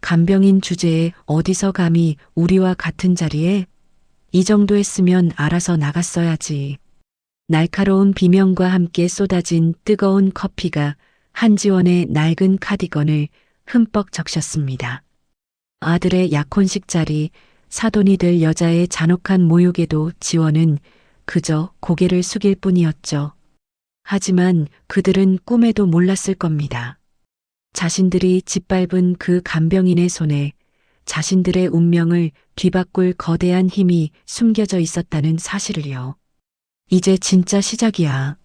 간병인 주제에 어디서 감히 우리와 같은 자리에? 이 정도 했으면 알아서 나갔어야지. 날카로운 비명과 함께 쏟아진 뜨거운 커피가 한지원의 낡은 카디건을 흠뻑 적셨습니다. 아들의 약혼식 자리, 사돈이 될 여자의 잔혹한 모욕에도 지원은 그저 고개를 숙일 뿐이었죠. 하지만 그들은 꿈에도 몰랐을 겁니다. 자신들이 짓밟은 그 간병인의 손에 자신들의 운명을 뒤바꿀 거대한 힘이 숨겨져 있었다는 사실을요. 이제 진짜 시작이야.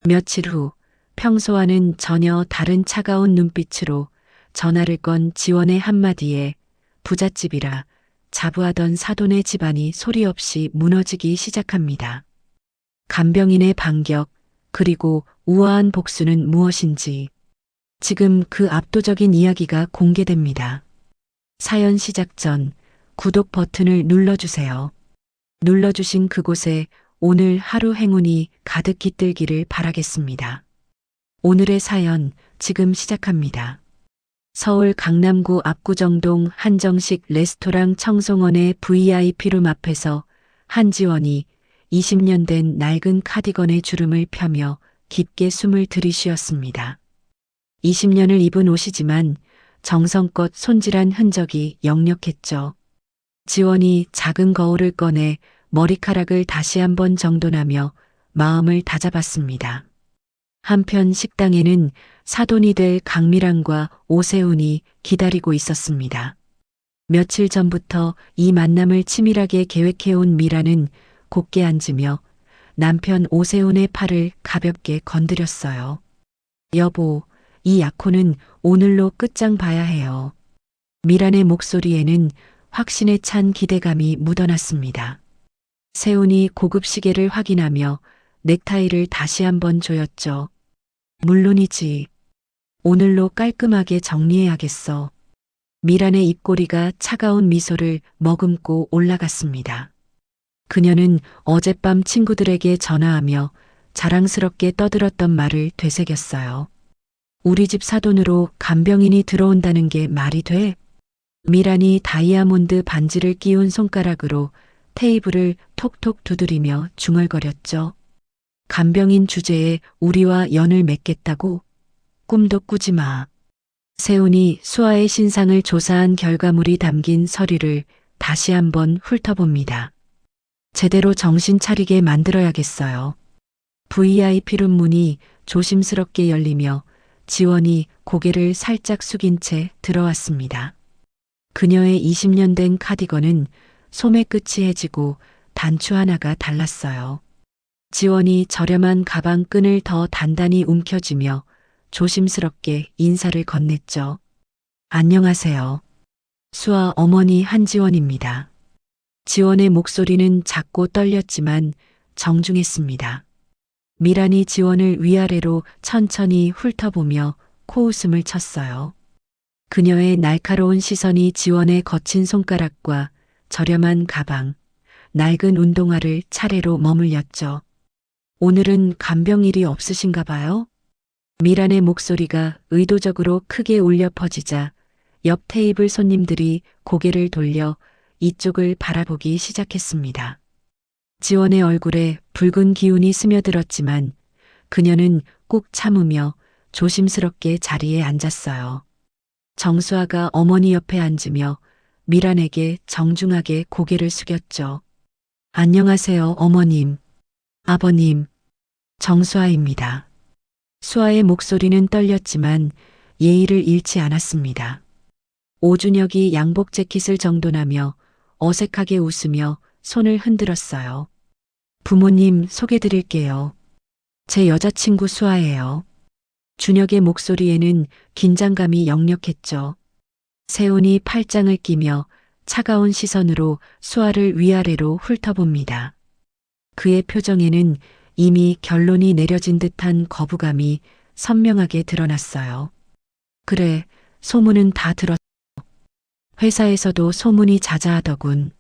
며칠 후 평소와는 전혀 다른 차가운 눈빛으로 전화를 건 지원의 한마디에 부잣집이라 자부하던 사돈의 집안이 소리 없이 무너지기 시작합니다. 간병인의 반격, 그리고 우아한 복수는 무엇인지 지금 그 압도적인 이야기가 공개됩니다. 사연 시작 전 구독 버튼을 눌러주세요. 눌러주신 그곳에 오늘 하루 행운이 가득 깃들기를 바라겠습니다. 오늘의 사연 지금 시작합니다. 서울 강남구 압구정동 한정식 레스토랑 청송원의 VIP룸 앞에서 한지원이 20년 된 낡은 카디건의 주름을 펴며 깊게 숨을 들이쉬었습니다. 20년을 입은 옷이지만 정성껏 손질한 흔적이 역력했죠. 지원이 작은 거울을 꺼내 머리카락을 다시 한번 정돈하며 마음을 다잡았습니다. 한편 식당에는 사돈이 될 강미란과 오세훈이 기다리고 있었습니다. 며칠 전부터 이 만남을 치밀하게 계획해온 미란은 곧게 앉으며 남편 오세훈의 팔을 가볍게 건드렸어요. 여보, 이 약혼은 오늘로 끝장 봐야 해요. 미란의 목소리에는 확신에 찬 기대감이 묻어났습니다. 세훈이 고급 시계를 확인하며 넥타이를 다시 한번 조였죠. 물론이지. 오늘로 깔끔하게 정리해야겠어. 미란의 입꼬리가 차가운 미소를 머금고 올라갔습니다. 그녀는 어젯밤 친구들에게 전화하며 자랑스럽게 떠들었던 말을 되새겼어요. 우리 집 사돈으로 간병인이 들어온다는 게 말이 돼? 미란이 다이아몬드 반지를 끼운 손가락으로 테이블을 톡톡 두드리며 중얼거렸죠. 간병인 주제에 우리와 연을 맺겠다고? 꿈도 꾸지 마. 세훈이 수아의 신상을 조사한 결과물이 담긴 서류를 다시 한번 훑어봅니다. 제대로 정신 차리게 만들어야겠어요. VIP룸 문이 조심스럽게 열리며 지원이 고개를 살짝 숙인 채 들어왔습니다. 그녀의 20년 된 카디건은 소매 끝이 해지고 단추 하나가 달랐어요. 지원이 저렴한 가방 끈을 더 단단히 움켜쥐며 조심스럽게 인사를 건넸죠. 안녕하세요. 수아 어머니 한지원입니다. 지원의 목소리는 작고 떨렸지만 정중했습니다. 미란이 지원을 위아래로 천천히 훑어보며 코웃음을 쳤어요. 그녀의 날카로운 시선이 지원의 거친 손가락과 저렴한 가방, 낡은 운동화를 차례로 머물렸죠. 오늘은 간병일이 없으신가 봐요? 미란의 목소리가 의도적으로 크게 울려 퍼지자 옆 테이블 손님들이 고개를 돌려 이쪽을 바라보기 시작했습니다. 지원의 얼굴에 붉은 기운이 스며들었지만 그녀는 꾹 참으며 조심스럽게 자리에 앉았어요. 정수아가 어머니 옆에 앉으며 미란에게 정중하게 고개를 숙였죠. 안녕하세요, 어머님. 아버님. 정수아입니다. 수아의 목소리는 떨렸지만 예의를 잃지 않았습니다. 오준혁이 양복 재킷을 정돈하며 어색하게 웃으며 손을 흔들었어요. 부모님 소개드릴게요. 제 여자친구 수아예요. 준혁의 목소리에는 긴장감이 역력했죠. 세훈이 팔짱을 끼며 차가운 시선으로 수아를 위아래로 훑어봅니다. 그의 표정에는 이미 결론이 내려진 듯한 거부감이 선명하게 드러났어요. 그래, 소문은 다 들었어. 회사에서도 소문이 자자하더군.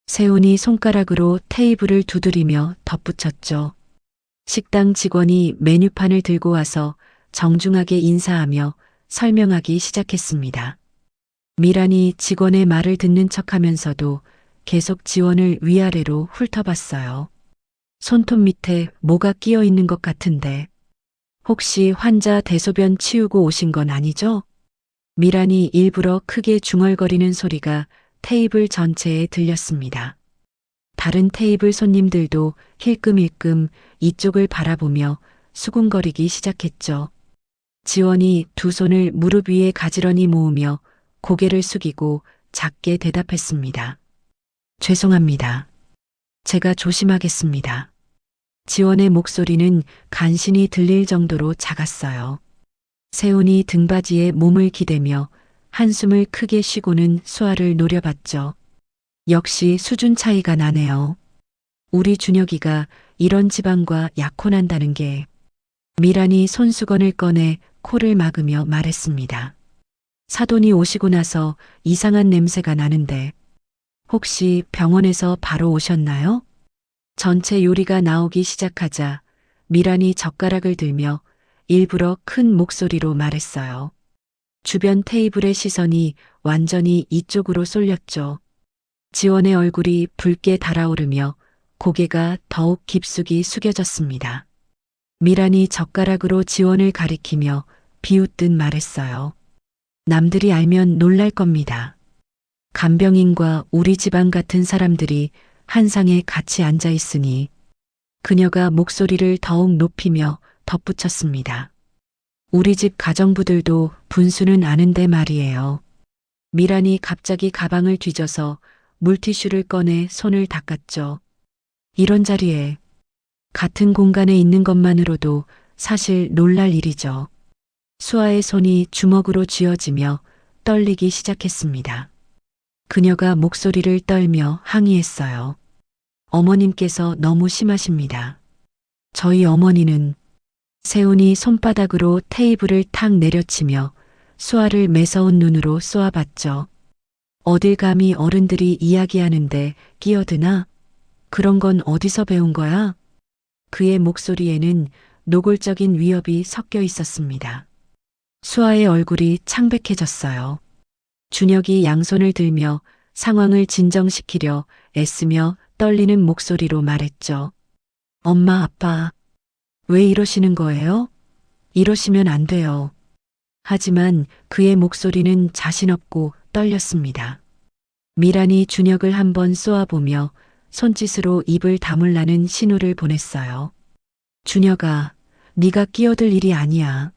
세훈이 손가락으로 테이블을 두드리며 덧붙였죠. 식당 직원이 메뉴판을 들고 와서 정중하게 인사하며 설명하기 시작했습니다. 미란이 직원의 말을 듣는 척하면서도 계속 지원을 위아래로 훑어봤어요. 손톱 밑에 뭐가 끼어 있는 것 같은데 혹시 환자 대소변 치우고 오신 건 아니죠? 미란이 일부러 크게 중얼거리는 소리가 테이블 전체에 들렸습니다. 다른 테이블 손님들도 힐끔힐끔 이쪽을 바라보며 수군거리기 시작했죠. 지원이 두 손을 무릎 위에 가지런히 모으며 고개를 숙이고 작게 대답했습니다. 죄송합니다. 제가 조심하겠습니다. 지원의 목소리는 간신히 들릴 정도로 작았어요. 세훈이 등받이에 몸을 기대며 한숨을 크게 쉬고는 수아를 노려봤죠. 역시 수준 차이가 나네요. 우리 준혁이가 이런 집안과 약혼한다는 게. 미란이 손수건을 꺼내 코를 막으며 말했습니다. 사돈이 오시고 나서 이상한 냄새가 나는데 혹시 병원에서 바로 오셨나요? 전체 요리가 나오기 시작하자 미란이 젓가락을 들며 일부러 큰 목소리로 말했어요. 주변 테이블의 시선이 완전히 이쪽으로 쏠렸죠. 지원의 얼굴이 붉게 달아오르며 고개가 더욱 깊숙이 숙여졌습니다. 미란이 젓가락으로 지원을 가리키며 비웃듯 말했어요. 남들이 알면 놀랄 겁니다. 간병인과 우리 집안 같은 사람들이 한 상에 같이 앉아 있으니 그녀가 목소리를 더욱 높이며 덧붙였습니다. 우리 집 가정부들도 분수는 아는데 말이에요. 미란이 갑자기 가방을 뒤져서 물티슈를 꺼내 손을 닦았죠. 이런 자리에 같은 공간에 있는 것만으로도 사실 놀랄 일이죠. 수아의 손이 주먹으로 쥐어지며 떨리기 시작했습니다. 그녀가 목소리를 떨며 항의했어요. 어머님께서 너무 심하십니다. 저희 어머니는. 세훈이 손바닥으로 테이블을 탁 내려치며 수아를 매서운 눈으로 쏘아봤죠. 어딜 감히 어른들이 이야기하는데 끼어드나? 그런 건 어디서 배운 거야? 그의 목소리에는 노골적인 위협이 섞여 있었습니다. 수아의 얼굴이 창백해졌어요. 준혁이 양손을 들며 상황을 진정시키려 애쓰며 떨리는 목소리로 말했죠. 엄마, 아빠, 왜 이러시는 거예요? 이러시면 안 돼요. 하지만 그의 목소리는 자신없고 떨렸습니다. 미란이 준혁을 한번 쏘아보며 손짓으로 입을 다물라는 신호를 보냈어요. 준혁아, 네가 끼어들 일이 아니야.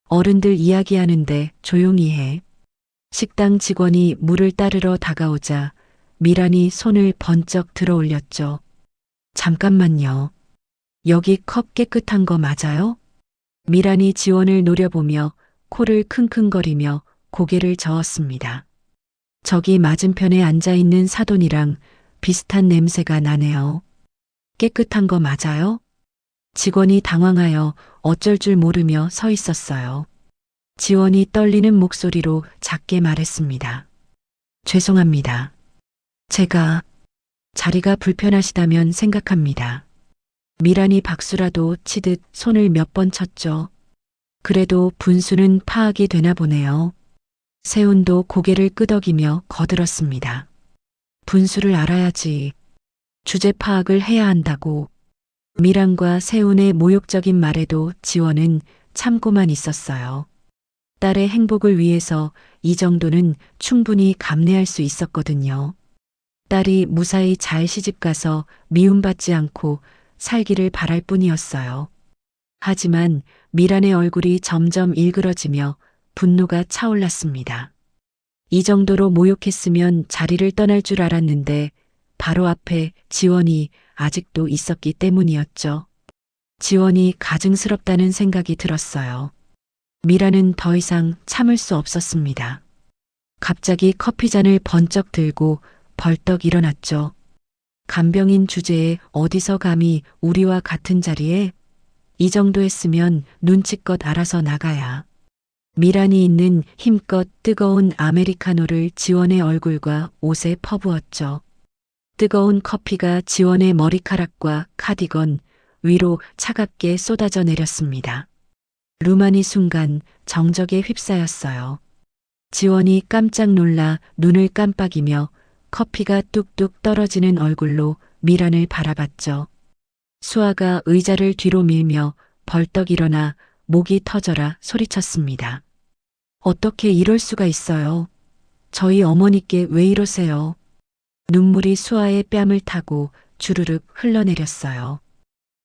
어른들 이야기하는데 조용히 해. 식당 직원이 물을 따르러 다가오자 미란이 손을 번쩍 들어 올렸죠. 잠깐만요. 여기 컵 깨끗한 거 맞아요? 미란이 지원을 노려보며 코를 킁킁거리며 고개를 저었습니다. 저기 맞은편에 앉아있는 사돈이랑 비슷한 냄새가 나네요. 깨끗한 거 맞아요? 직원이 당황하여 어쩔 줄 모르며 서 있었어요. 지원이 떨리는 목소리로 작게 말했습니다. 죄송합니다. 제가 자리가 불편하시다면 생각합니다. 미란이 박수라도 치듯 손을 몇 번 쳤죠. 그래도 분수는 파악이 되나 보네요. 세훈도 고개를 끄덕이며 거들었습니다. 분수를 알아야지. 주제 파악을 해야 한다고. 미란과 세훈의 모욕적인 말에도 지원은 참고만 있었어요. 딸의 행복을 위해서 이 정도는 충분히 감내할 수 있었거든요. 딸이 무사히 잘 시집가서 미움받지 않고 살기를 바랄 뿐이었어요. 하지만 미란의 얼굴이 점점 일그러지며 분노가 차올랐습니다. 이 정도로 모욕했으면 자리를 떠날 줄 알았는데 바로 앞에 지원이 아직도 있었기 때문이었죠. 지원이 가증스럽다는 생각이 들었어요. 미란은 더 이상 참을 수 없었습니다. 갑자기 커피잔을 번쩍 들고 벌떡 일어났죠. 간병인 주제에 어디서 감히 우리와 같은 자리에? 이 정도 했으면 눈치껏 알아서 나가야. 미란이 있는 힘껏 뜨거운 아메리카노를 지원의 얼굴과 옷에 퍼부었죠. 뜨거운 커피가 지원의 머리카락과 카디건 위로 차갑게 쏟아져 내렸습니다. 루만이 순간 정적에 휩싸였어요. 지원이 깜짝 놀라 눈을 깜빡이며 커피가 뚝뚝 떨어지는 얼굴로 미란을 바라봤죠. 수아가 의자를 뒤로 밀며 벌떡 일어나 목이 터져라 소리쳤습니다. 어떻게 이럴 수가 있어요? 저희 어머니께 왜 이러세요? 눈물이 수아의 뺨을 타고 주르륵 흘러내렸어요.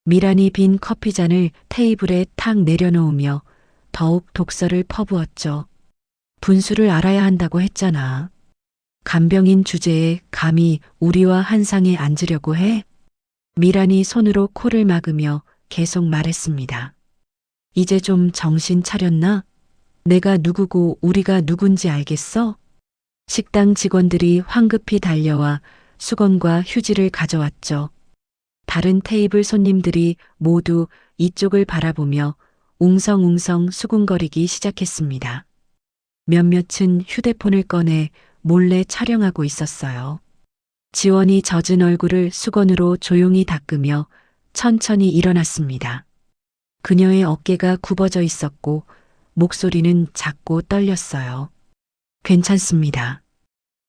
미란이 빈 커피잔을 테이블에 탁 내려놓으며 더욱 독서를 퍼부었죠. 분수를 알아야 한다고 했잖아. 간병인 주제에 감히 우리와 한 상에 앉으려고 해? 미란이 손으로 코를 막으며 계속 말했습니다. 이제 좀 정신 차렸나? 내가 누구고 우리가 누군지 알겠어? 식당 직원들이 황급히 달려와 수건과 휴지를 가져왔죠. 다른 테이블 손님들이 모두 이쪽을 바라보며 웅성웅성 수군거리기 시작했습니다. 몇몇은 휴대폰을 꺼내 몰래 촬영하고 있었어요. 지원이 젖은 얼굴을 수건으로 조용히 닦으며 천천히 일어났습니다. 그녀의 어깨가 굽어져 있었고 목소리는 작고 떨렸어요. 괜찮습니다.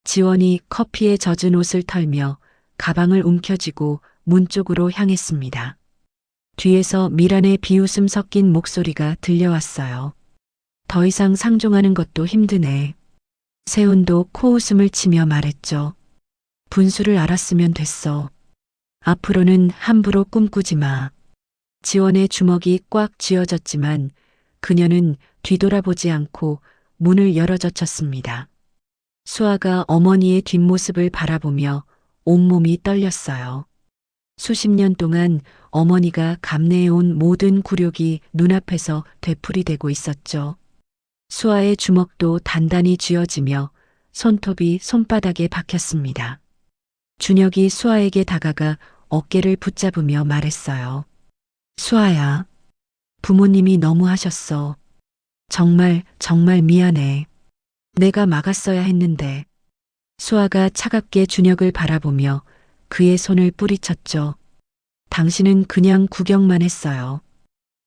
지원이 커피에 젖은 옷을 털며 가방을 움켜쥐고 문 쪽으로 향했습니다. 뒤에서 미란의 비웃음 섞인 목소리가 들려왔어요. 더 이상 상종하는 것도 힘드네. 세훈도 코웃음을 치며 말했죠. 분수를 알았으면 됐어. 앞으로는 함부로 꿈꾸지 마. 지원의 주먹이 꽉 쥐어졌지만 그녀는 뒤돌아보지 않고 문을 열어젖혔습니다. 수아가 어머니의 뒷모습을 바라보며 온몸이 떨렸어요. 수십 년 동안 어머니가 감내해온 모든 굴욕이 눈앞에서 되풀이되고 있었죠. 수아의 주먹도 단단히 쥐어지며 손톱이 손바닥에 박혔습니다. 준혁이 수아에게 다가가 어깨를 붙잡으며 말했어요. 수아야, 부모님이 너무 하셨어. 정말 미안해. 내가 막았어야 했는데. 수아가 차갑게 준혁을 바라보며 그의 손을 뿌리쳤죠. 당신은 그냥 구경만 했어요.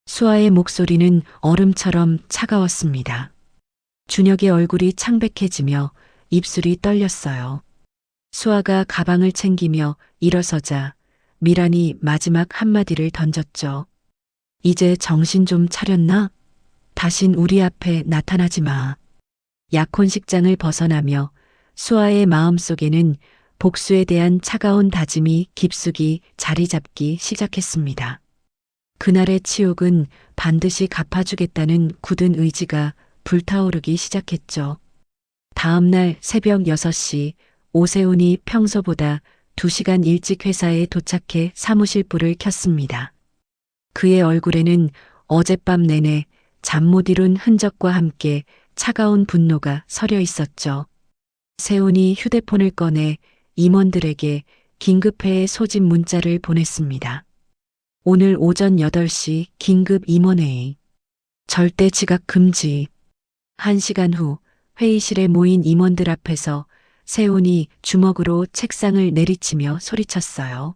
수아의 목소리는 얼음처럼 차가웠습니다. 준혁의 얼굴이 창백해지며 입술이 떨렸어요. 수아가 가방을 챙기며 일어서자 미란이 마지막 한마디를 던졌죠. 이제 정신 좀 차렸나? 다신 우리 앞에 나타나지 마. 약혼식장을 벗어나며 수아의 마음속에는 복수에 대한 차가운 다짐이 깊숙이 자리 잡기 시작했습니다. 그날의 치욕은 반드시 갚아주겠다는 굳은 의지가 불타오르기 시작했죠. 다음 날 새벽 6시 오세훈이 평소보다 2시간 일찍 회사에 도착해 사무실 불을 켰습니다. 그의 얼굴에는 어젯밤 내내 잠 못 이룬 흔적과 함께 차가운 분노가 서려 있었죠. 세훈이 휴대폰을 꺼내 임원들에게 긴급회의 소집 문자를 보냈습니다. 오늘 오전 8시 긴급 임원회의. 절대 지각 금지. 1시간 후 회의실에 모인 임원들 앞에서 세훈이 주먹으로 책상을 내리치며 소리쳤어요.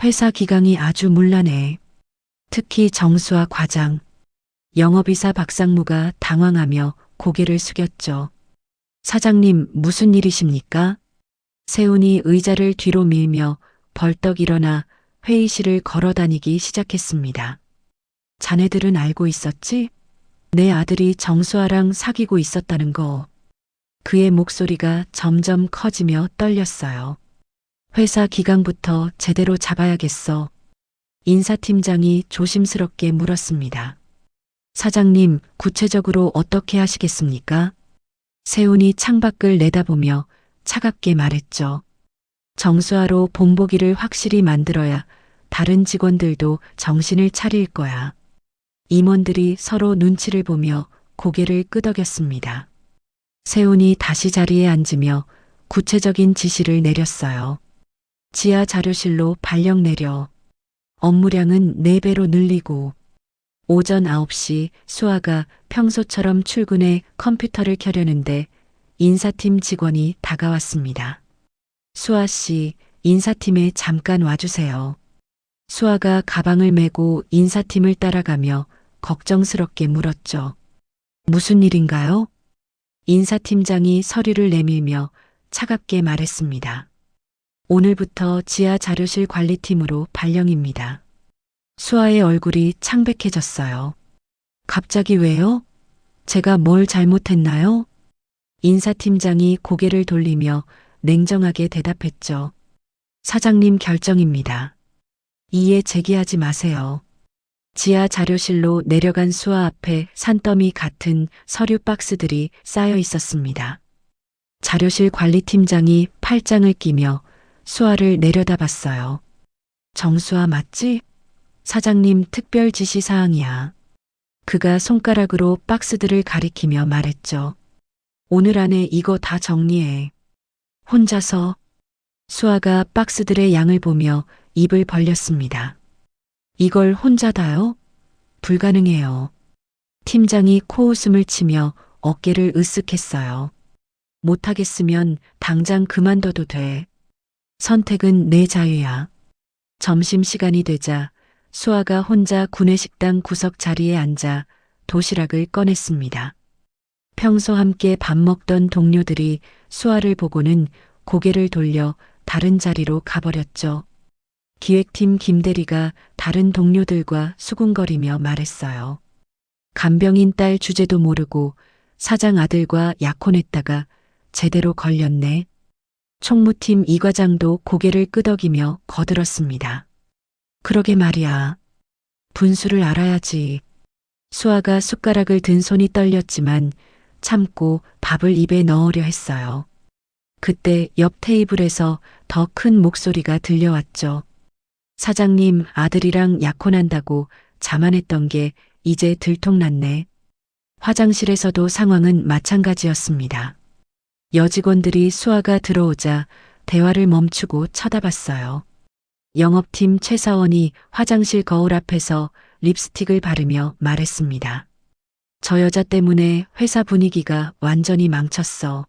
회사 기강이 아주 문란해. 특히 정수아 과장. 영업이사 박상무가 당황하며 고개를 숙였죠. 사장님, 무슨 일이십니까? 세훈이 의자를 뒤로 밀며 벌떡 일어나 회의실을 걸어 다니기 시작했습니다. 자네들은 알고 있었지? 내 아들이 정수아랑 사귀고 있었다는 거. 그의 목소리가 점점 커지며 떨렸어요. 회사 기강부터 제대로 잡아야겠어. 인사팀장이 조심스럽게 물었습니다. 사장님, 구체적으로 어떻게 하시겠습니까? 세훈이 창밖을 내다보며 차갑게 말했죠. 정수아로 본보기를 확실히 만들어야 다른 직원들도 정신을 차릴 거야. 임원들이 서로 눈치를 보며 고개를 끄덕였습니다. 세훈이 다시 자리에 앉으며 구체적인 지시를 내렸어요. 지하 자료실로 발령 내려. 업무량은 4배로 늘리고. 오전 9시 수아가 평소처럼 출근해 컴퓨터를 켜려는데 인사팀 직원이 다가왔습니다. 수아 씨, 인사팀에 잠깐 와주세요. 수아가 가방을 메고 인사팀을 따라가며 걱정스럽게 물었죠. 무슨 일인가요? 인사팀장이 서류를 내밀며 차갑게 말했습니다. 오늘부터 지하 자료실 관리팀으로 발령입니다. 수아의 얼굴이 창백해졌어요. 갑자기 왜요? 제가 뭘 잘못했나요? 인사팀장이 고개를 돌리며 냉정하게 대답했죠. 사장님 결정입니다. 이에 제기하지 마세요. 지하 자료실로 내려간 수아 앞에 산더미 같은 서류 박스들이 쌓여 있었습니다. 자료실 관리팀장이 팔짱을 끼며 수아를 내려다봤어요. 정수아 맞지? 사장님 특별 지시 사항이야. 그가 손가락으로 박스들을 가리키며 말했죠. 오늘 안에 이거 다 정리해. 혼자서. 수아가 박스들의 양을 보며 입을 벌렸습니다. 이걸 혼자 다요? 불가능해요. 팀장이 코웃음을 치며 어깨를 으쓱했어요. 못하겠으면 당장 그만둬도 돼. 선택은 내 자유야. 점심시간이 되자 수아가 혼자 구내식당 구석 자리에 앉아 도시락을 꺼냈습니다. 평소 함께 밥 먹던 동료들이 수아를 보고는 고개를 돌려 다른 자리로 가버렸죠. 기획팀 김대리가 다른 동료들과 수군거리며 말했어요. 간병인 딸 주제도 모르고 사장 아들과 약혼했다가 제대로 걸렸네. 총무팀 이 과장도 고개를 끄덕이며 거들었습니다. 그러게 말이야. 분수를 알아야지. 수아가 숟가락을 든 손이 떨렸지만 참고 밥을 입에 넣으려 했어요. 그때 옆 테이블에서 더 큰 목소리가 들려왔죠. 사장님 아들이랑 약혼한다고 자만했던 게 이제 들통났네. 화장실에서도 상황은 마찬가지였습니다. 여직원들이 수아가 들어오자 대화를 멈추고 쳐다봤어요. 영업팀 최사원이 화장실 거울 앞에서 립스틱을 바르며 말했습니다. 저 여자 때문에 회사 분위기가 완전히 망쳤어.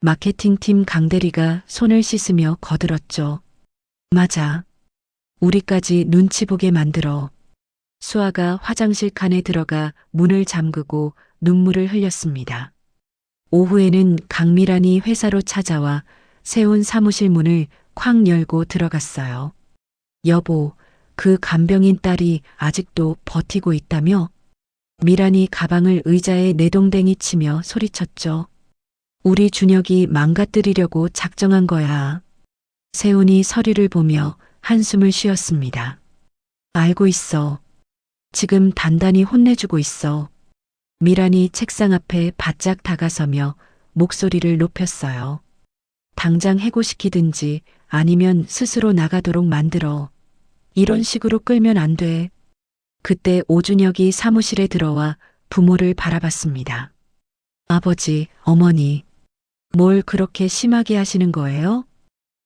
마케팅팀 강대리가 손을 씻으며 거들었죠. 맞아. 우리까지 눈치 보게 만들어. 수아가 화장실 칸에 들어가 문을 잠그고 눈물을 흘렸습니다. 오후에는 강미란이 회사로 찾아와 세운 사무실 문을 쾅 열고 들어갔어요. 여보, 그 간병인 딸이 아직도 버티고 있다며? 미란이 가방을 의자에 내동댕이 치며 소리쳤죠. 우리 준혁이 망가뜨리려고 작정한 거야. 세훈이 서류를 보며 한숨을 쉬었습니다. 알고 있어. 지금 단단히 혼내주고 있어. 미란이 책상 앞에 바짝 다가서며 목소리를 높였어요. 당장 해고시키든지 아니면 스스로 나가도록 만들어. 이런 식으로 끌면 안 돼. 그때 오준혁이 사무실에 들어와 부모를 바라봤습니다. 아버지, 어머니, 뭘 그렇게 심하게 하시는 거예요?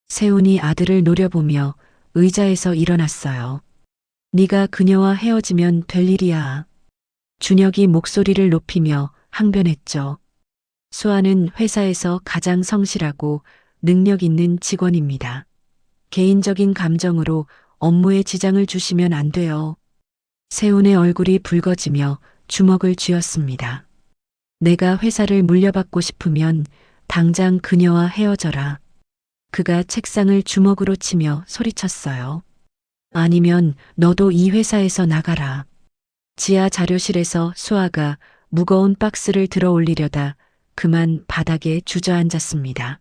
세훈이 아들을 노려보며 의자에서 일어났어요. 네가 그녀와 헤어지면 될 일이야. 준혁이 목소리를 높이며 항변했죠. 수아는 회사에서 가장 성실하고 능력 있는 직원입니다. 개인적인 감정으로 업무에 지장을 주시면 안 돼요. 세훈의 얼굴이 붉어지며 주먹을 쥐었습니다. 내가 회사를 물려받고 싶으면 당장 그녀와 헤어져라. 그가 책상을 주먹으로 치며 소리쳤어요. 아니면 너도 이 회사에서 나가라. 지하 자료실에서 수아가 무거운 박스를 들어 올리려다 그만 바닥에 주저앉았습니다.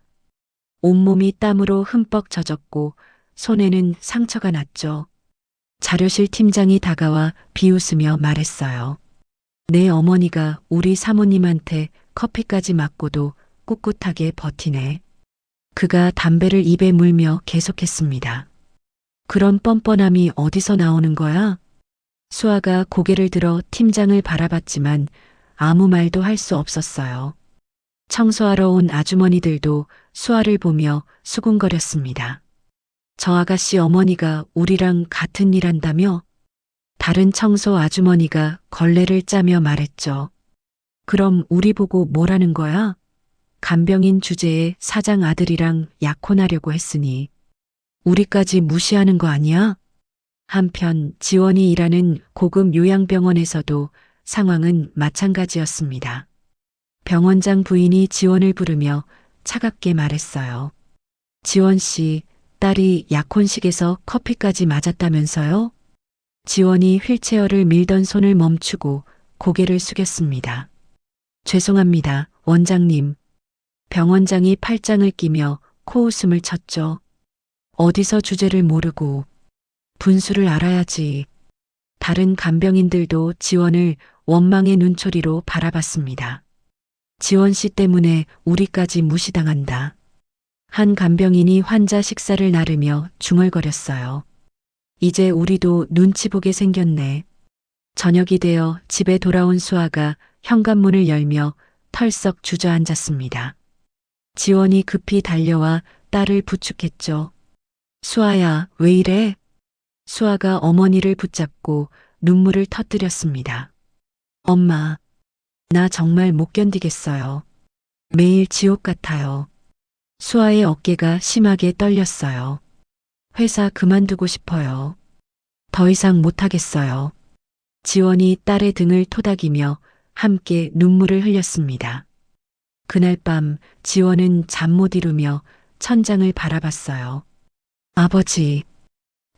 온몸이 땀으로 흠뻑 젖었고 손에는 상처가 났죠. 자료실 팀장이 다가와 비웃으며 말했어요. 내 어머니가 우리 사모님한테 커피까지 맞고도 꿋꿋하게 버티네. 그가 담배를 입에 물며 계속했습니다. 그런 뻔뻔함이 어디서 나오는 거야? 수아가 고개를 들어 팀장을 바라봤지만 아무 말도 할 수 없었어요. 청소하러 온 아주머니들도 수아를 보며 수군거렸습니다. 저 아가씨 어머니가 우리랑 같은 일 한다며? 다른 청소 아주머니가 걸레를 짜며 말했죠. 그럼 우리 보고 뭐라는 거야? 간병인 주제에 사장 아들이랑 약혼하려고 했으니 우리까지 무시하는 거 아니야? 한편 지원이 일하는 고급 요양병원에서도 상황은 마찬가지였습니다. 병원장 부인이 지원을 부르며 차갑게 말했어요. 지원 씨, 딸이 약혼식에서 커피까지 맞았다면서요? 지원이 휠체어를 밀던 손을 멈추고 고개를 숙였습니다. 죄송합니다, 원장님. 병원장이 팔짱을 끼며 코웃음을 쳤죠. 어디서 주제를 모르고 분수를 알아야지. 다른 간병인들도 지원을 원망의 눈초리로 바라봤습니다. 지원 씨 때문에 우리까지 무시당한다. 한 간병인이 환자 식사를 나르며 중얼거렸어요. 이제 우리도 눈치 보게 생겼네. 저녁이 되어 집에 돌아온 수아가 현관문을 열며 털썩 주저앉았습니다. 지원이 급히 달려와 딸을 부축했죠. 수아야, 왜 이래? 수아가 어머니를 붙잡고 눈물을 터뜨렸습니다. 엄마, 나 정말 못 견디겠어요. 매일 지옥 같아요. 수아의 어깨가 심하게 떨렸어요. 회사 그만두고 싶어요. 더 이상 못하겠어요. 지원이 딸의 등을 토닥이며 함께 눈물을 흘렸습니다. 그날 밤 지원은 잠 못 이루며 천장을 바라봤어요. 아버지,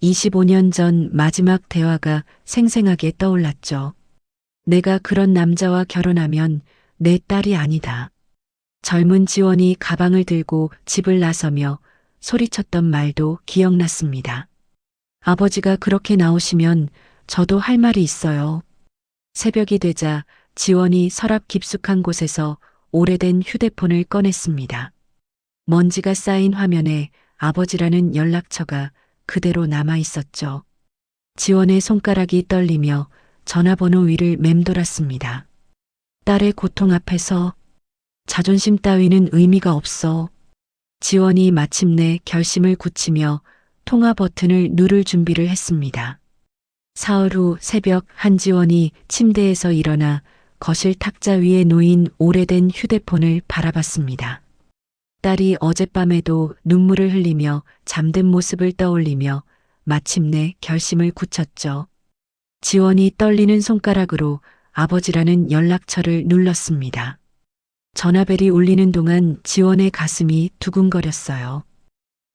25년 전 마지막 대화가 생생하게 떠올랐죠. 내가 그런 남자와 결혼하면 내 딸이 아니다. 젊은 지원이 가방을 들고 집을 나서며 소리쳤던 말도 기억났습니다. 아버지가 그렇게 나오시면 저도 할 말이 있어요. 새벽이 되자 지원이 서랍 깊숙한 곳에서 오래된 휴대폰을 꺼냈습니다. 먼지가 쌓인 화면에 아버지라는 연락처가 그대로 남아 있었죠. 지원의 손가락이 떨리며 전화번호 위를 맴돌았습니다. 딸의 고통 앞에서 자존심 따위는 의미가 없어. 지원이 마침내 결심을 굳히며 통화 버튼을 누를 준비를 했습니다. 사흘 후 새벽 한지원이 침대에서 일어나 거실 탁자 위에 놓인 오래된 휴대폰을 바라봤습니다. 딸이 어젯밤에도 눈물을 흘리며 잠든 모습을 떠올리며 마침내 결심을 굳혔죠. 지원이 떨리는 손가락으로 아버지라는 연락처를 눌렀습니다. 전화벨이 울리는 동안 지원의 가슴이 두근거렸어요.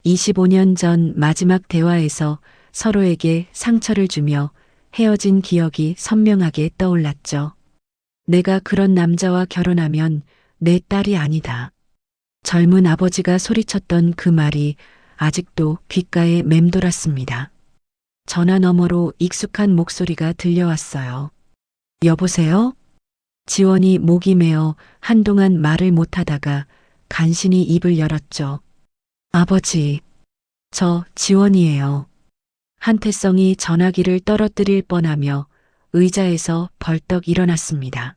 25년 전 마지막 대화에서 서로에게 상처를 주며 헤어진 기억이 선명하게 떠올랐죠. 내가 그런 남자와 결혼하면 내 딸이 아니다. 젊은 아버지가 소리쳤던 그 말이 아직도 귓가에 맴돌았습니다. 전화 너머로 익숙한 목소리가 들려왔어요. 여보세요? 지원이 목이 메어 한동안 말을 못하다가 간신히 입을 열었죠. 아버지, 저 지원이에요. 한태성이 전화기를 떨어뜨릴 뻔하며 의자에서 벌떡 일어났습니다.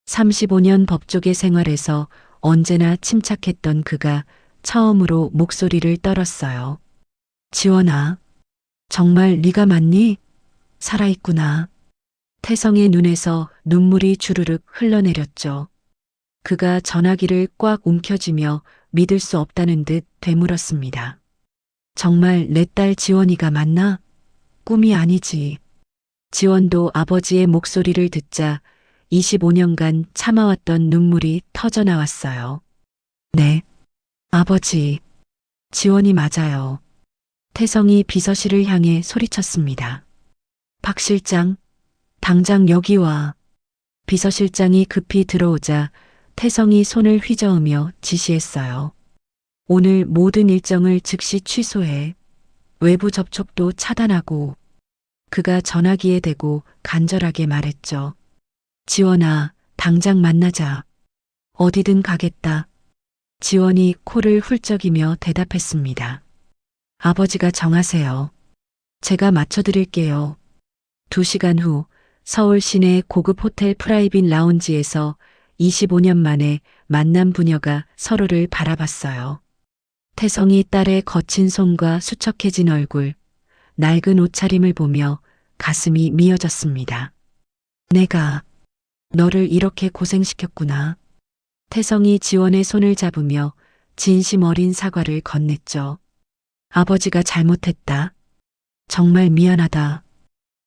35년 법조계 생활에서 언제나 침착했던 그가 처음으로 목소리를 떨었어요. 지원아, 정말 네가 맞니? 살아있구나. 태성의 눈에서 눈물이 주르륵 흘러내렸죠. 그가 전화기를 꽉 움켜쥐며 믿을 수 없다는 듯 되물었습니다. 정말 내 딸 지원이가 맞나? 꿈이 아니지. 지원도 아버지의 목소리를 듣자 25년간 참아왔던 눈물이 터져 나왔어요. 네, 아버지, 지원이 맞아요. 태성이 비서실을 향해 소리쳤습니다. 박 실장, 당장 여기 와. 비서실장이 급히 들어오자 태성이 손을 휘저으며 지시했어요. 오늘 모든 일정을 즉시 취소해. 외부 접촉도 차단하고. 그가 전화기에 대고 간절하게 말했죠. 지원아, 당장 만나자. 어디든 가겠다. 지원이 코를 훌쩍이며 대답했습니다. 아버지가 정하세요. 제가 맞춰드릴게요. 2시간 후 서울 시내 고급 호텔 프라이빗 라운지에서 25년 만에 만난 부녀가 서로를 바라봤어요. 태성이 딸의 거친 손과 수척해진 얼굴, 낡은 옷차림을 보며 가슴이 미어졌습니다. 내가 너를 이렇게 고생시켰구나. 태성이 지원의 손을 잡으며 진심 어린 사과를 건넸죠. 아버지가 잘못했다. 정말 미안하다.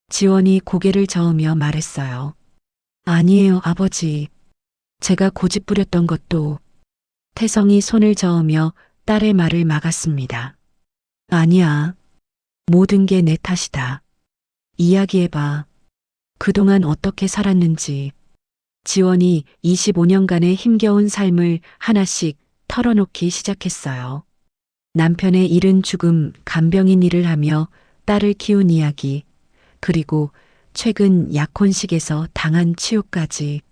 지원이 고개를 저으며 말했어요. 아니에요, 아버지. 제가 고집부렸던 것도. 태성이 손을 저으며 딸의 말을 막았습니다. 아니야. 모든 게 내 탓이다. 이야기해봐. 그동안 어떻게 살았는지. 지원이 25년간의 힘겨운 삶을 하나씩 털어놓기 시작했어요. 남편의 이른 죽음, 간병인 일을 하며 딸을 키운 이야기, 그리고 최근 약혼식에서 당한 치욕까지.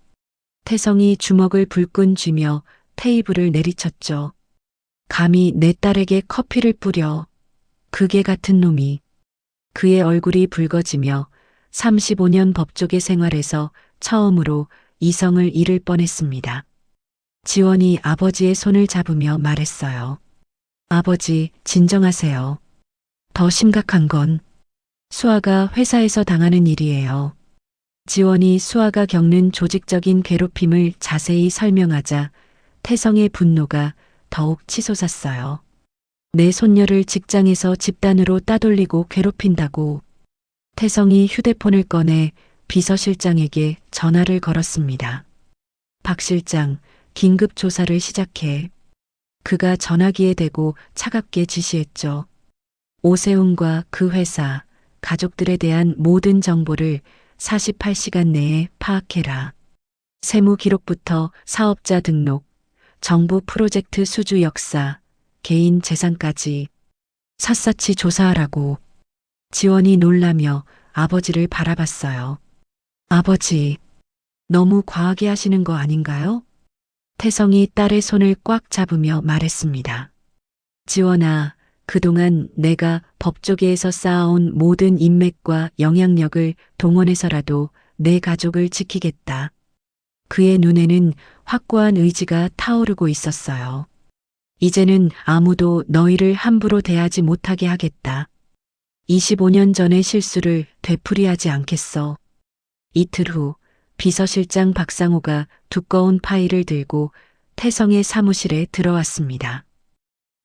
태성이 주먹을 불끈 쥐며 테이블을 내리쳤죠. 감히 내 딸에게 커피를 뿌려. 그게 같은 놈이. 그의 얼굴이 붉어지며 35년 법조계 생활에서 처음으로 이성을 잃을 뻔했습니다. 지원이 아버지의 손을 잡으며 말했어요. 아버지, 진정하세요. 더 심각한 건 수아가 회사에서 당하는 일이에요. 지원이 수아가 겪는 조직적인 괴롭힘을 자세히 설명하자 태성의 분노가 더욱 치솟았어요. 내 손녀를 직장에서 집단으로 따돌리고 괴롭힌다고. 태성이 휴대폰을 꺼내 비서실장에게 전화를 걸었습니다. 박 실장, 긴급 조사를 시작해. 그가 전화기에 대고 차갑게 지시했죠. 오세훈과 그 회사, 가족들에 대한 모든 정보를 48시간 내에 파악해라. 세무 기록부터 사업자 등록, 정부 프로젝트 수주 역사, 개인 재산까지 샅샅이 조사하라고. 지원이 놀라며 아버지를 바라봤어요. 아버지, 너무 과하게 하시는 거 아닌가요? 태성이 딸의 손을 꽉 잡으며 말했습니다. 지원아, 그동안 내가 법조계에서 쌓아온 모든 인맥과 영향력을 동원해서라도 내 가족을 지키겠다. 그의 눈에는 확고한 의지가 타오르고 있었어요. 이제는 아무도 너희를 함부로 대하지 못하게 하겠다. 25년 전의 실수를 되풀이하지 않겠어. 이틀 후 비서실장 박상호가 두꺼운 파일을 들고 태성의 사무실에 들어왔습니다.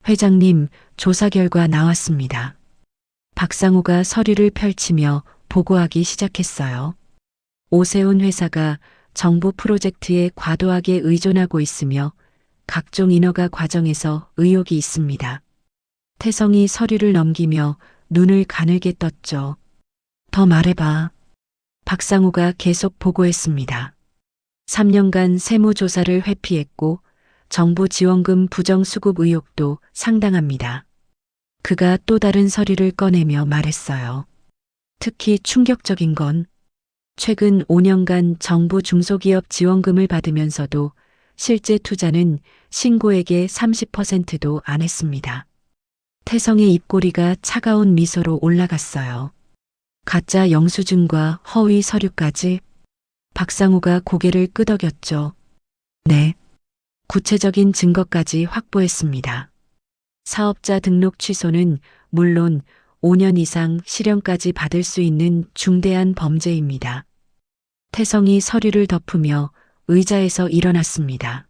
회장님, 조사 결과 나왔습니다. 박상호가 서류를 펼치며 보고하기 시작했어요. 오세훈 회사가 정부 프로젝트에 과도하게 의존하고 있으며 각종 인허가 과정에서 의혹이 있습니다. 태성이 서류를 넘기며 눈을 가늘게 떴죠. 더 말해봐. 박상우가 계속 보고했습니다. 3년간 세무조사를 회피했고 정부 지원금 부정수급 의혹도 상당합니다. 그가 또 다른 서류를 꺼내며 말했어요. 특히 충격적인 건 최근 5년간 정부 중소기업 지원금을 받으면서도 실제 투자는 신고액의 30%도 안 했습니다. 태성의 입꼬리가 차가운 미소로 올라갔어요. 가짜 영수증과 허위 서류까지. 박상우가 고개를 끄덕였죠. 네. 구체적인 증거까지 확보했습니다. 사업자 등록 취소는 물론 5년 이상 실형까지 받을 수 있는 중대한 범죄입니다. 태성이 서류를 덮으며 의자에서 일어났습니다.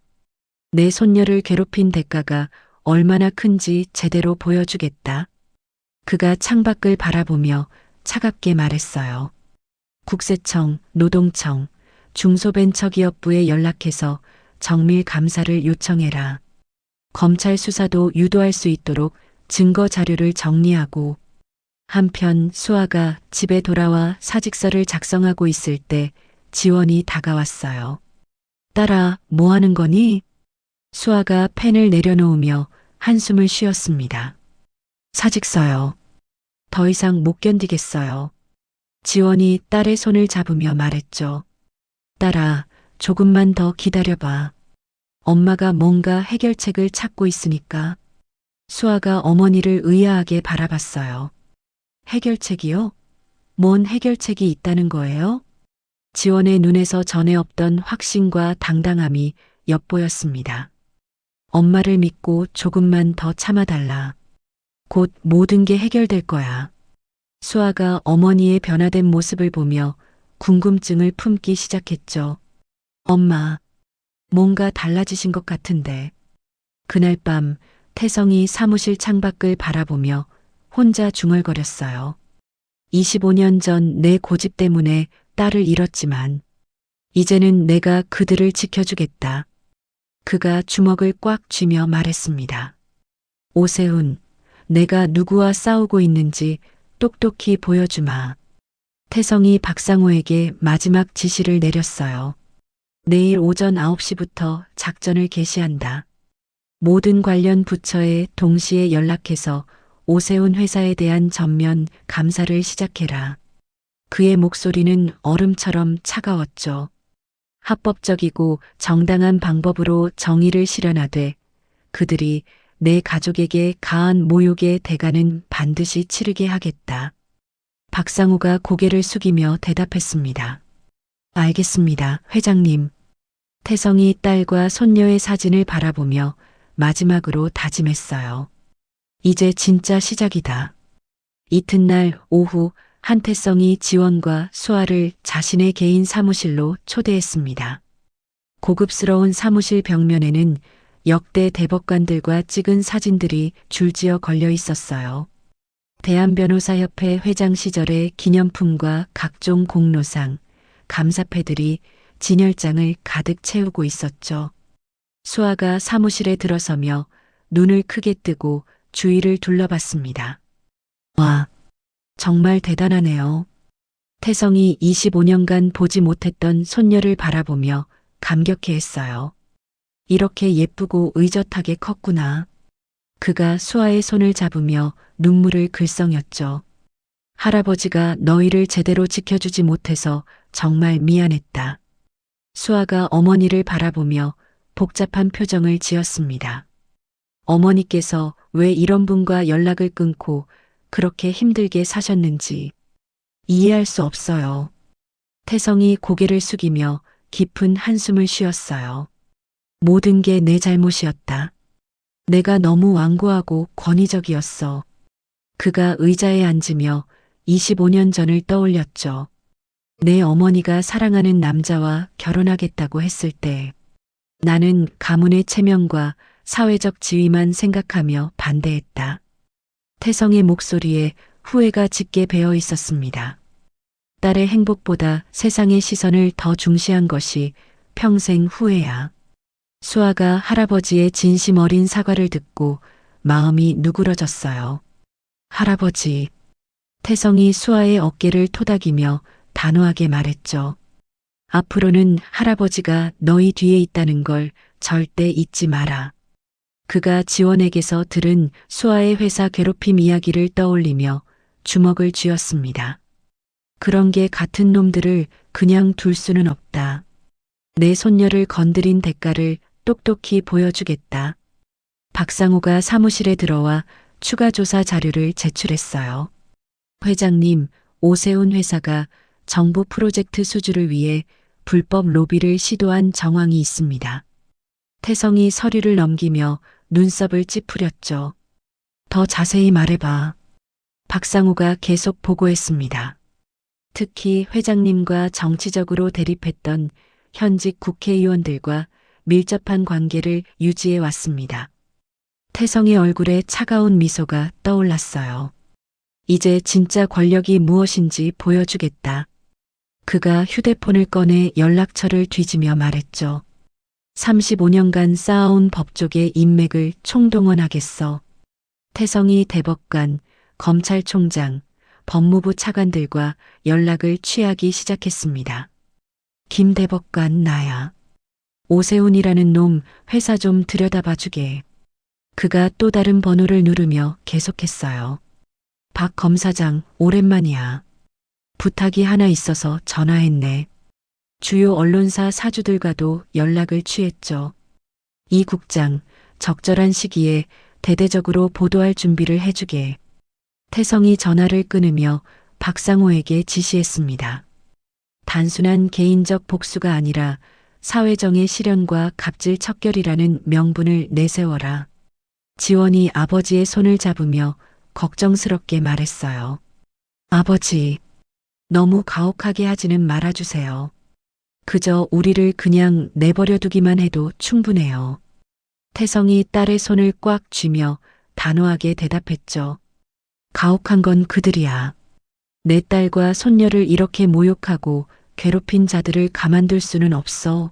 내 손녀를 괴롭힌 대가가 얼마나 큰지 제대로 보여주겠다. 그가 창밖을 바라보며 차갑게 말했어요. 국세청, 노동청, 중소벤처기업부에 연락해서 정밀 감사를 요청해라. 검찰 수사도 유도할 수 있도록 증거 자료를 정리하고. 한편 수아가 집에 돌아와 사직서를 작성하고 있을 때 지원이 다가왔어요. 딸아, 뭐 하는 거니? 수아가 펜을 내려놓으며 한숨을 쉬었습니다. 사직서요. 더 이상 못 견디겠어요. 지원이 딸의 손을 잡으며 말했죠. 딸아, 조금만 더 기다려봐. 엄마가 뭔가 해결책을 찾고 있으니까. 수아가 어머니를 의아하게 바라봤어요. 해결책이요? 뭔 해결책이 있다는 거예요? 지원의 눈에서 전에 없던 확신과 당당함이 엿보였습니다. 엄마를 믿고 조금만 더 참아달라. 곧 모든 게 해결될 거야. 수아가 어머니의 변화된 모습을 보며 궁금증을 품기 시작했죠. 엄마, 뭔가 달라지신 것 같은데. 그날 밤 태성이 사무실 창밖을 바라보며 혼자 중얼거렸어요. 25년 전 내 고집 때문에 딸을 잃었지만 이제는 내가 그들을 지켜주겠다. 그가 주먹을 꽉 쥐며 말했습니다. 오세훈, 내가 누구와 싸우고 있는지 똑똑히 보여주마. 태성이 박상호에게 마지막 지시를 내렸어요. 내일 오전 9시부터 작전을 개시한다. 모든 관련 부처에 동시에 연락해서 오세훈 회사에 대한 전면 감사를 시작해라. 그의 목소리는 얼음처럼 차가웠죠. 합법적이고 정당한 방법으로 정의를 실현하되 그들이 내 가족에게 가한 모욕의 대가는 반드시 치르게 하겠다. 박상우가 고개를 숙이며 대답했습니다. 알겠습니다, 회장님. 태성이 딸과 손녀의 사진을 바라보며 마지막으로 다짐했어요. 이제 진짜 시작이다. 이튿날 오후 한태성이 지원과 수아를 자신의 개인 사무실로 초대했습니다. 고급스러운 사무실 벽면에는 역대 대법관들과 찍은 사진들이 줄지어 걸려 있었어요. 대한변호사협회 회장 시절의 기념품과 각종 공로상, 감사패들이 진열장을 가득 채우고 있었죠. 수아가 사무실에 들어서며 눈을 크게 뜨고 주위를 둘러봤습니다. 와, 정말 대단하네요. 태성이 25년간 보지 못했던 손녀를 바라보며 감격해했어요. 이렇게 예쁘고 의젓하게 컸구나. 그가 수아의 손을 잡으며 눈물을 글썽였죠. 할아버지가 너희를 제대로 지켜주지 못해서 정말 미안했다. 수아가 어머니를 바라보며 복잡한 표정을 지었습니다. 어머니께서 왜 이런 분과 연락을 끊고 그렇게 힘들게 사셨는지 이해할 수 없어요. 태성이 고개를 숙이며 깊은 한숨을 쉬었어요. 모든 게 내 잘못이었다. 내가 너무 완고하고 권위적이었어. 그가 의자에 앉으며 25년 전을 떠올렸죠. 내 어머니가 사랑하는 남자와 결혼하겠다고 했을 때 나는 가문의 체면과 사회적 지위만 생각하며 반대했다. 태성의 목소리에 후회가 짙게 배어 있었습니다. 딸의 행복보다 세상의 시선을 더 중시한 것이 평생 후회야. 수아가 할아버지의 진심 어린 사과를 듣고 마음이 누그러졌어요. 할아버지. 태성이 수아의 어깨를 토닥이며 단호하게 말했죠. 앞으로는 할아버지가 너희 뒤에 있다는 걸 절대 잊지 마라. 그가 지원에게서 들은 수아의 회사 괴롭힘 이야기를 떠올리며 주먹을 쥐었습니다. 그런 게 같은 놈들을 그냥 둘 수는 없다. 내 손녀를 건드린 대가를 똑똑히 보여주겠다. 박상우가 사무실에 들어와 추가 조사 자료를 제출했어요. 회장님, 오세훈 회사가 정부 프로젝트 수주를 위해 불법 로비를 시도한 정황이 있습니다. 태성이 서류를 넘기며 눈썹을 찌푸렸죠. 더 자세히 말해봐. 박상우가 계속 보고했습니다. 특히 회장님과 정치적으로 대립했던 현직 국회의원들과 밀접한 관계를 유지해 왔습니다. 태성의 얼굴에 차가운 미소가 떠올랐어요. 이제 진짜 권력이 무엇인지 보여주겠다. 그가 휴대폰을 꺼내 연락처를 뒤지며 말했죠. 35년간 쌓아온 법조계 인맥을 총동원하겠어. 태성이 대법관, 검찰총장, 법무부 차관들과 연락을 취하기 시작했습니다. 김 대법관 나야. 오세훈이라는 놈 회사 좀 들여다봐주게. 그가 또 다른 번호를 누르며 계속했어요. 박 검사장 오랜만이야. 부탁이 하나 있어서 전화했네. 주요 언론사 사주들과도 연락을 취했죠. 이 국장, 적절한 시기에 대대적으로 보도할 준비를 해주게. 태성이 전화를 끊으며 박상호에게 지시했습니다. 단순한 개인적 복수가 아니라 사회정의 실현과 갑질 척결이라는 명분을 내세워라. 지원이 아버지의 손을 잡으며 걱정스럽게 말했어요. 아버지, 너무 가혹하게 하지는 말아주세요. 그저 우리를 그냥 내버려 두기만 해도 충분해요. 태성이 딸의 손을 꽉 쥐며 단호하게 대답했죠. 가혹한 건 그들이야. 내 딸과 손녀를 이렇게 모욕하고 괴롭힌 자들을 가만둘 수는 없어.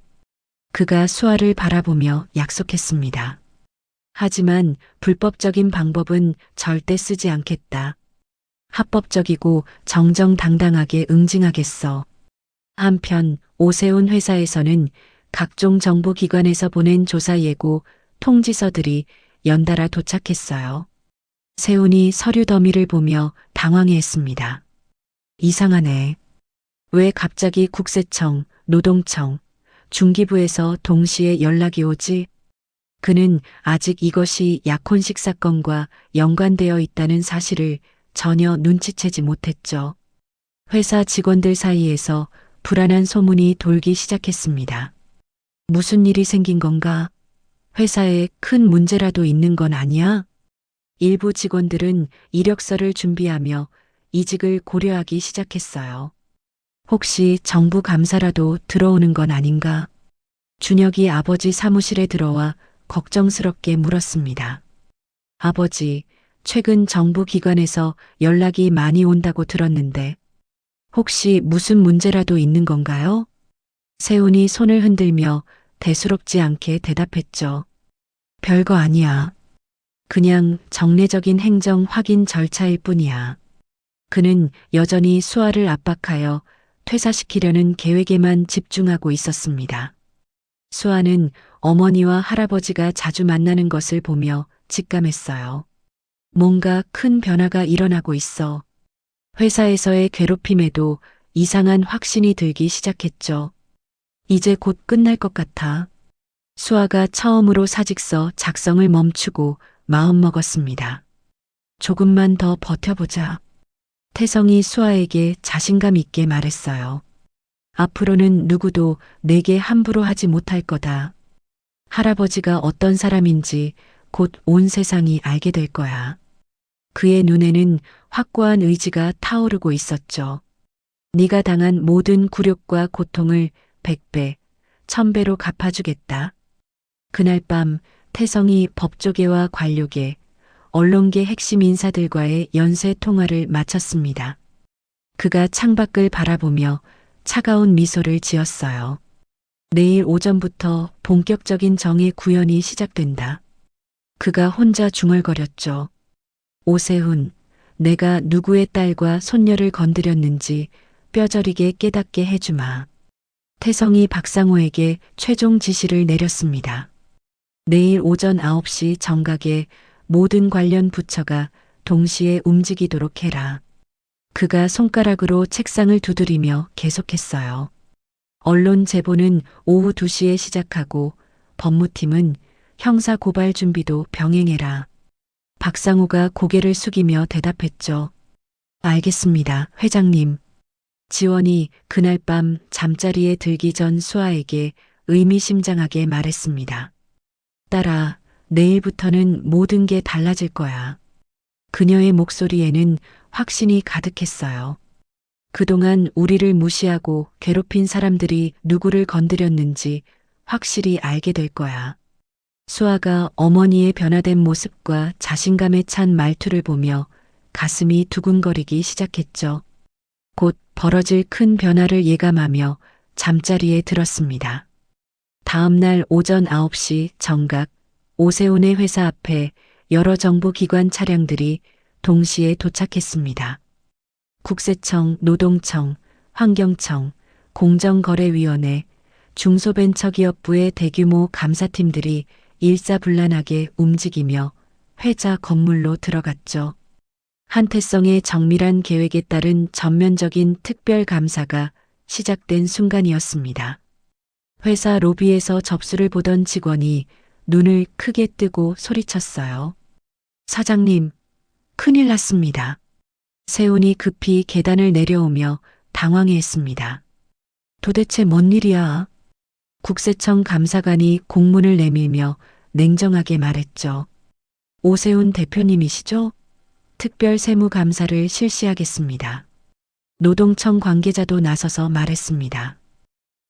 그가 수아를 바라보며 약속했습니다. 하지만 불법적인 방법은 절대 쓰지 않겠다. 합법적이고 정정당당하게 응징하겠어. 한편 오세훈 회사에서는 각종 정보기관에서 보낸 조사 예고 통지서들이 연달아 도착했어요. 세훈이 서류 더미를 보며 당황해했습니다. 이상하네. 왜 갑자기 국세청, 노동청, 중기부에서 동시에 연락이 오지? 그는 아직 이것이 약혼식 사건과 연관되어 있다는 사실을 전혀 눈치채지 못했죠. 회사 직원들 사이에서 불안한 소문이 돌기 시작했습니다. 무슨 일이 생긴 건가? 회사에 큰 문제라도 있는 건 아니야? 일부 직원들은 이력서를 준비하며 이직을 고려하기 시작했어요. 혹시 정부 감사라도 들어오는 건 아닌가? 준혁이 아버지 사무실에 들어와 걱정스럽게 물었습니다. 아버지, 최근 정부 기관에서 연락이 많이 온다고 들었는데 혹시 무슨 문제라도 있는 건가요? 세훈이 손을 흔들며 대수롭지 않게 대답했죠. 별거 아니야. 그냥 정례적인 행정 확인 절차일 뿐이야. 그는 여전히 수아를 압박하여 퇴사시키려는 계획에만 집중하고 있었습니다. 수아는 어머니와 할아버지가 자주 만나는 것을 보며 직감했어요. 뭔가 큰 변화가 일어나고 있어. 회사에서의 괴롭힘에도 이상한 확신이 들기 시작했죠. 이제 곧 끝날 것 같아. 수아가 처음으로 사직서 작성을 멈추고 마음먹었습니다. 조금만 더 버텨보자. 태성이 수아에게 자신감 있게 말했어요. 앞으로는 누구도 내게 함부로 하지 못할 거다. 할아버지가 어떤 사람인지 곧 온 세상이 알게 될 거야. 그의 눈에는 확고한 의지가 타오르고 있었죠. 네가 당한 모든 굴욕과 고통을 100배, 1000배로 갚아주겠다. 그날 밤 태성이 법조계와 관료계, 언론계 핵심 인사들과의 연쇄 통화를 마쳤습니다. 그가 창밖을 바라보며 차가운 미소를 지었어요. 내일 오전부터 본격적인 정의 구현이 시작된다. 그가 혼자 중얼거렸죠. 오세훈, 내가 누구의 딸과 손녀를 건드렸는지 뼈저리게 깨닫게 해주마. 태성이 박상호에게 최종 지시를 내렸습니다. 내일 오전 9시 정각에 모든 관련 부처가 동시에 움직이도록 해라. 그가 손가락으로 책상을 두드리며 계속했어요. 언론 제보는 오후 2시에 시작하고 법무팀은 형사 고발 준비도 병행해라. 박상우가 고개를 숙이며 대답했죠. 알겠습니다, 회장님. 지원이 그날 밤 잠자리에 들기 전 수아에게 의미심장하게 말했습니다. 딸아, 내일부터는 모든 게 달라질 거야. 그녀의 목소리에는 확신이 가득했어요. 그동안 우리를 무시하고 괴롭힌 사람들이 누구를 건드렸는지 확실히 알게 될 거야. 수아가 어머니의 변화된 모습과 자신감에 찬 말투를 보며 가슴이 두근거리기 시작했죠. 곧 벌어질 큰 변화를 예감하며 잠자리에 들었습니다. 다음 날 오전 9시 정각 오세훈의 회사 앞에 여러 정부기관 차량들이 동시에 도착했습니다. 국세청, 노동청, 환경청, 공정거래위원회, 중소벤처기업부의 대규모 감사팀들이 일사불란하게 움직이며 회자 건물로 들어갔죠. 한태성의 정밀한 계획에 따른 전면적인 특별감사가 시작된 순간이었습니다. 회사 로비에서 접수를 보던 직원이 눈을 크게 뜨고 소리쳤어요. 사장님, 큰일 났습니다. 세훈이 급히 계단을 내려오며 당황해했습니다. 도대체 뭔 일이야? 국세청 감사관이 공문을 내밀며 냉정하게 말했죠. 오세훈 대표님이시죠? 특별 세무감사를 실시하겠습니다. 노동청 관계자도 나서서 말했습니다.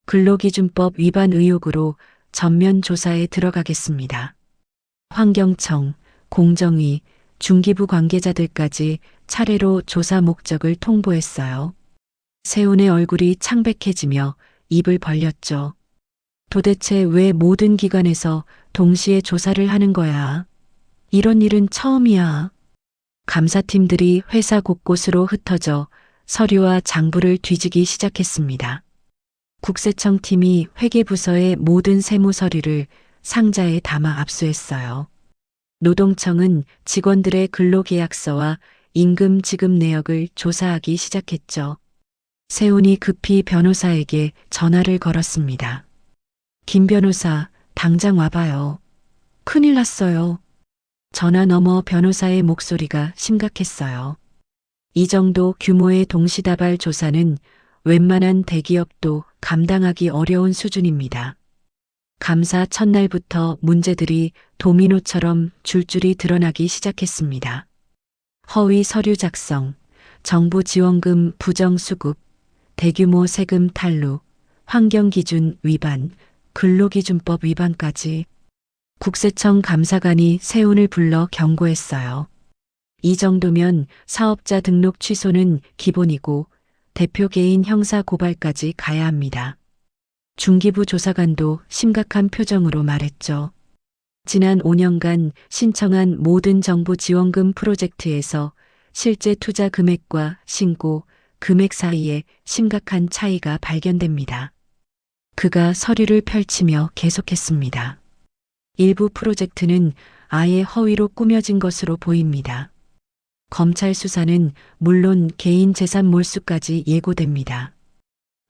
근로기준법 위반 의혹으로 전면 조사에 들어가겠습니다. 환경청, 공정위, 중기부 관계자들까지 차례로 조사 목적을 통보했어요. 세훈의 얼굴이 창백해지며 입을 벌렸죠. 도대체 왜 모든 기관에서 동시에 조사를 하는 거야? 이런 일은 처음이야. 감사팀들이 회사 곳곳으로 흩어져 서류와 장부를 뒤지기 시작했습니다. 국세청 팀이 회계부서의 모든 세무 서류를 상자에 담아 압수했어요. 노동청은 직원들의 근로계약서와 임금 지급 내역을 조사하기 시작했죠. 세훈이 급히 변호사에게 전화를 걸었습니다. 김 변호사, 당장 와봐요. 큰일 났어요. 전화 너머 변호사의 목소리가 심각했어요. 이 정도 규모의 동시다발 조사는 웬만한 대기업도 감당하기 어려운 수준입니다. 감사 첫날부터 문제들이 도미노처럼 줄줄이 드러나기 시작했습니다. 허위 서류 작성, 정부 지원금 부정 수급, 대규모 세금 탈루, 환경기준 위반, 근로기준법 위반까지. 국세청 감사관이 세훈을 불러 경고했어요. 이 정도면 사업자 등록 취소는 기본이고 대표 개인 형사 고발까지 가야 합니다. 중기부 조사관도 심각한 표정으로 말했죠. 지난 5년간 신청한 모든 정부 지원금 프로젝트에서 실제 투자 금액과 신고 금액 사이에 심각한 차이가 발견됩니다. 그가 서류를 펼치며 계속했습니다. 일부 프로젝트는 아예 허위로 꾸며진 것으로 보입니다. 검찰 수사는 물론 개인 재산 몰수까지 예고됩니다.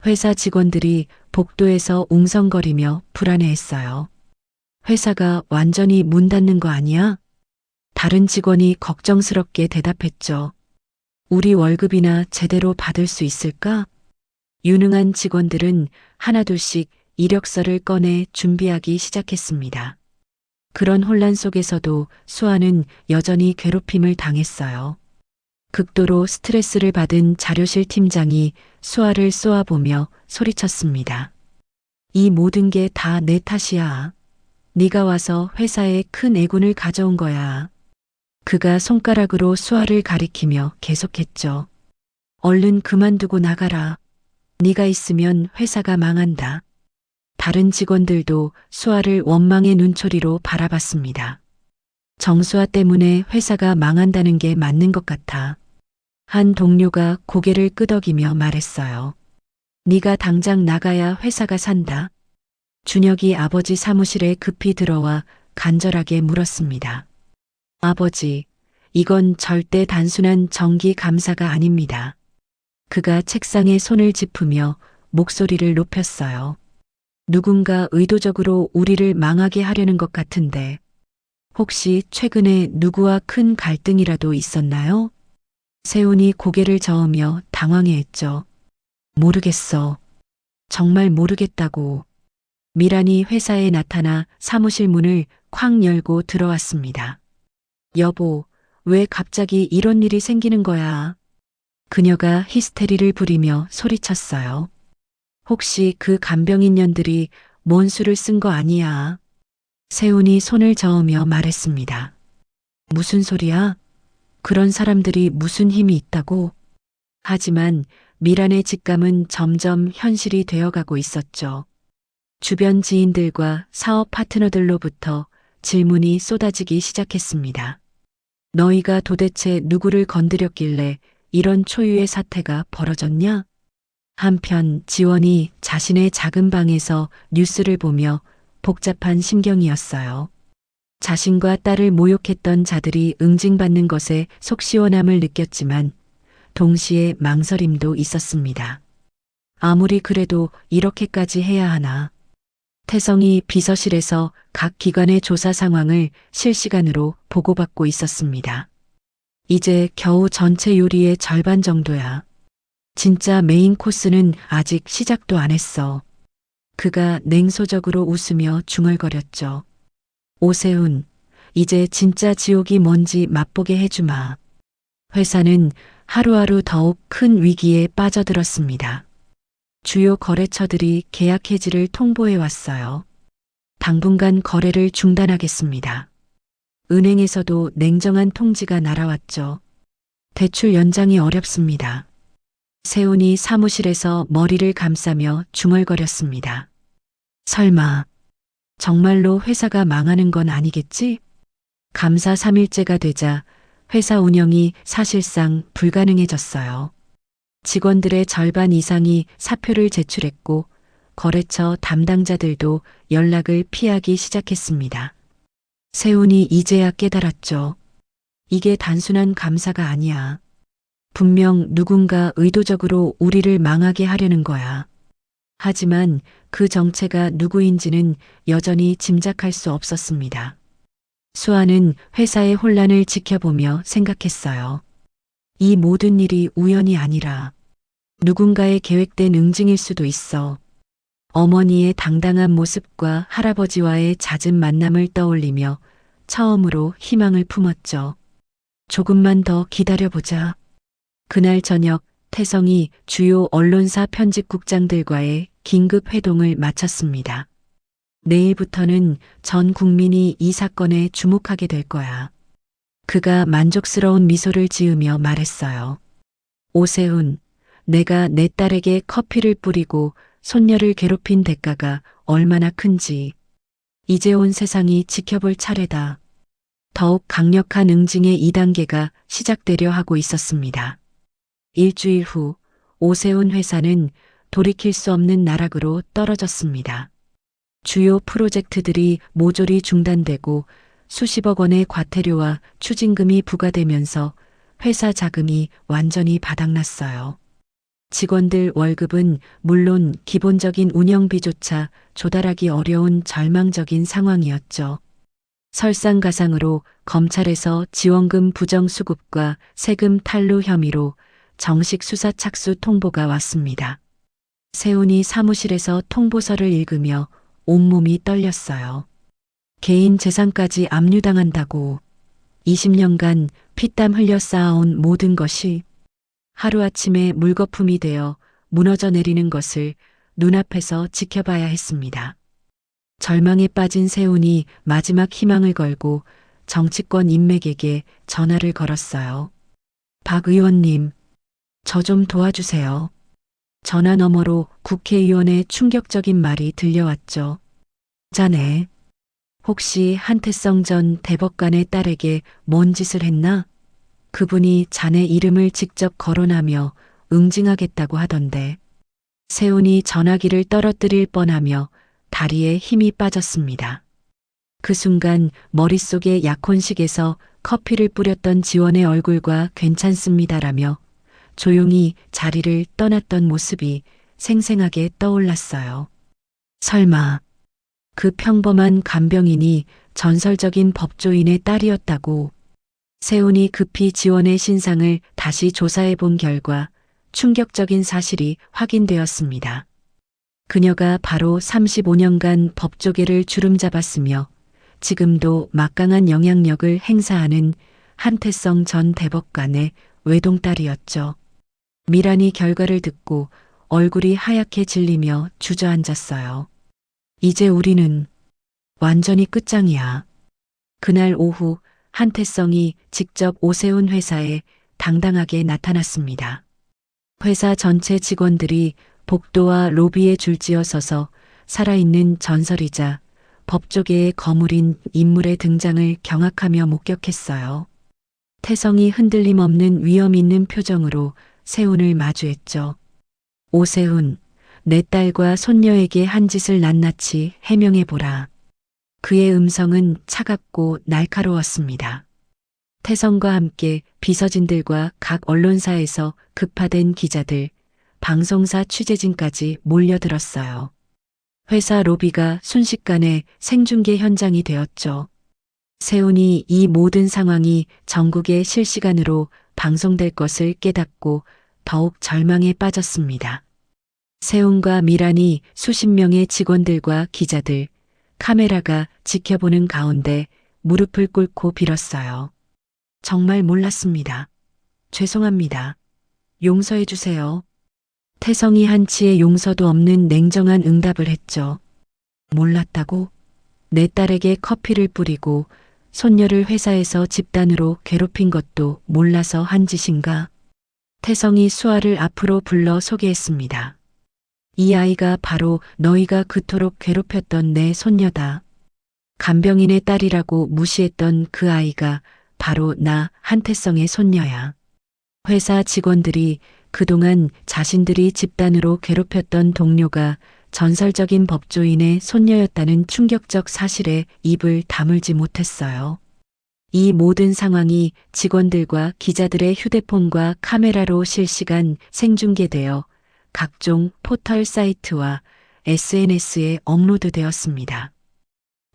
회사 직원들이 복도에서 웅성거리며 불안해했어요. 회사가 완전히 문 닫는 거 아니야? 다른 직원이 걱정스럽게 대답했죠. 우리 월급이나 제대로 받을 수 있을까? 유능한 직원들은 하나둘씩 이력서를 꺼내 준비하기 시작했습니다. 그런 혼란 속에서도 수아는 여전히 괴롭힘을 당했어요. 극도로 스트레스를 받은 자료실 팀장이 수아를 쏘아보며 소리쳤습니다. 이 모든 게 다 내 탓이야. 네가 와서 회사에 큰 애군을 가져온 거야. 그가 손가락으로 수아를 가리키며 계속했죠. 얼른 그만두고 나가라. 네가 있으면 회사가 망한다. 다른 직원들도 수아를 원망의 눈초리로 바라봤습니다. 정수아 때문에 회사가 망한다는 게 맞는 것 같아. 한 동료가 고개를 끄덕이며 말했어요. 네가 당장 나가야 회사가 산다. 준혁이 아버지 사무실에 급히 들어와 간절하게 물었습니다. 아버지, 이건 절대 단순한 정기 감사가 아닙니다. 그가 책상에 손을 짚으며 목소리를 높였어요. 누군가 의도적으로 우리를 망하게 하려는 것 같은데 혹시 최근에 누구와 큰 갈등이라도 있었나요? 세훈이 고개를 저으며 당황해했죠. 모르겠어. 정말 모르겠다고. 미란이 회사에 나타나 사무실 문을 쾅 열고 들어왔습니다. 여보, 왜 갑자기 이런 일이 생기는 거야? 그녀가 히스테리를 부리며 소리쳤어요. 혹시 그 간병인 년들이 뭔 수를 쓴 거 아니야? 세훈이 손을 저으며 말했습니다. 무슨 소리야? 그런 사람들이 무슨 힘이 있다고? 하지만 미란의 직감은 점점 현실이 되어가고 있었죠. 주변 지인들과 사업 파트너들로부터 질문이 쏟아지기 시작했습니다. 너희가 도대체 누구를 건드렸길래 이런 초유의 사태가 벌어졌냐? 한편 지원이 자신의 작은 방에서 뉴스를 보며 복잡한 심경이었어요. 자신과 딸을 모욕했던 자들이 응징받는 것에 속 시원함을 느꼈지만 동시에 망설임도 있었습니다. 아무리 그래도 이렇게까지 해야 하나. 태성이 비서실에서 각 기관의 조사 상황을 실시간으로 보고받고 있었습니다. 이제 겨우 전체 요리의 절반 정도야. 진짜 메인 코스는 아직 시작도 안 했어. 그가 냉소적으로 웃으며 중얼거렸죠. 오세훈, 이제 진짜 지옥이 뭔지 맛보게 해주마. 회사는 하루하루 더욱 큰 위기에 빠져들었습니다. 주요 거래처들이 계약 해지를 통보해 왔어요. 당분간 거래를 중단하겠습니다. 은행에서도 냉정한 통지가 날아왔죠. 대출 연장이 어렵습니다. 세훈이 사무실에서 머리를 감싸며 중얼거렸습니다. 설마 정말로 회사가 망하는 건 아니겠지? 감사 3일째가 되자 회사 운영이 사실상 불가능해졌어요. 직원들의 절반 이상이 사표를 제출했고 거래처 담당자들도 연락을 피하기 시작했습니다. 세훈이 이제야 깨달았죠. 이게 단순한 감사가 아니야. 분명 누군가 의도적으로 우리를 망하게 하려는 거야. 하지만 그 정체가 누구인지는 여전히 짐작할 수 없었습니다. 수아는 회사의 혼란을 지켜보며 생각했어요. 이 모든 일이 우연이 아니라 누군가의 계획된 응징일 수도 있어. 어머니의 당당한 모습과 할아버지와의 잦은 만남을 떠올리며 처음으로 희망을 품었죠. 조금만 더 기다려보자. 그날 저녁 태성이 주요 언론사 편집국장들과의 긴급 회동을 마쳤습니다. 내일부터는 전 국민이 이 사건에 주목하게 될 거야. 그가 만족스러운 미소를 지으며 말했어요. 오세훈, 내가 내 딸에게 커피를 뿌리고 손녀를 괴롭힌 대가가 얼마나 큰지 이제 온 세상이 지켜볼 차례다. 더욱 강력한 응징의 2단계가 시작되려 하고 있었습니다. 일주일 후 오세훈 회사는 돌이킬 수 없는 나락으로 떨어졌습니다. 주요 프로젝트들이 모조리 중단되고 수십억 원의 과태료와 추징금이 부과되면서 회사 자금이 완전히 바닥났어요. 직원들 월급은 물론 기본적인 운영비조차 조달하기 어려운 절망적인 상황이었죠. 설상가상으로 검찰에서 지원금 부정수급과 세금 탈루 혐의로 정식 수사 착수 통보가 왔습니다. 세훈이 사무실에서 통보서를 읽으며 온몸이 떨렸어요. 개인 재산까지 압류당한다고 20년간 피땀 흘려 쌓아온 모든 것이 하루아침에 물거품이 되어 무너져 내리는 것을 눈앞에서 지켜봐야 했습니다. 절망에 빠진 세훈이 마지막 희망을 걸고 정치권 인맥에게 전화를 걸었어요. 박 의원님, 저 좀 도와주세요. 전화 너머로 국회의원의 충격적인 말이 들려왔죠. 자네, 혹시 한태성 전 대법관의 딸에게 뭔 짓을 했나? 그분이 자네 이름을 직접 거론하며 응징하겠다고 하던데. 세훈이 전화기를 떨어뜨릴 뻔하며 다리에 힘이 빠졌습니다. 그 순간 머릿속에 약혼식에서 커피를 뿌렸던 지원의 얼굴과 괜찮습니다라며 조용히 자리를 떠났던 모습이 생생하게 떠올랐어요. 설마 그 평범한 간병인이 전설적인 법조인의 딸이었다고. 세훈이 급히 지원의 신상을 다시 조사해 본 결과 충격적인 사실이 확인되었습니다. 그녀가 바로 35년간 법조계를 주름잡았으며 지금도 막강한 영향력을 행사하는 한태성 전 대법관의 외동딸이었죠. 미란이 결과를 듣고 얼굴이 하얗게 질리며 주저앉았어요. 이제 우리는 완전히 끝장이야. 그날 오후 한태성이 직접 오세훈 회사에 당당하게 나타났습니다. 회사 전체 직원들이 복도와 로비에 줄지어 서서 살아있는 전설이자 법조계의 거물인 인물의 등장을 경악하며 목격했어요. 태성이 흔들림 없는 위험 있는 표정으로 세훈을 마주했죠. 오세훈, 내 딸과 손녀에게 한 짓을 낱낱이 해명해보라. 그의 음성은 차갑고 날카로웠습니다. 태성과 함께 비서진들과 각 언론사에서 급파된 기자들, 방송사 취재진까지 몰려들었어요. 회사 로비가 순식간에 생중계 현장이 되었죠. 세훈이 이 모든 상황이 전국에 실시간으로 방송될 것을 깨닫고 더욱 절망에 빠졌습니다. 세훈과 미란이 수십 명의 직원들과 기자들, 카메라가 지켜보는 가운데 무릎을 꿇고 빌었어요. 정말 몰랐습니다. 죄송합니다. 용서해 주세요. 태성이 한치의 용서도 없는 냉정한 응답을 했죠. 몰랐다고? 내 딸에게 커피를 뿌리고 손녀를 회사에서 집단으로 괴롭힌 것도 몰라서 한 짓인가? 태성이 수아를 앞으로 불러 소개했습니다. 이 아이가 바로 너희가 그토록 괴롭혔던 내 손녀다. 간병인의 딸이라고 무시했던 그 아이가 바로 나 한태성의 손녀야. 회사 직원들이 그동안 자신들이 집단으로 괴롭혔던 동료가 전설적인 법조인의 손녀였다는 충격적 사실에 입을 다물지 못했어요. 이 모든 상황이 직원들과 기자들의 휴대폰과 카메라로 실시간 생중계되어 각종 포털 사이트와 SNS에 업로드되었습니다.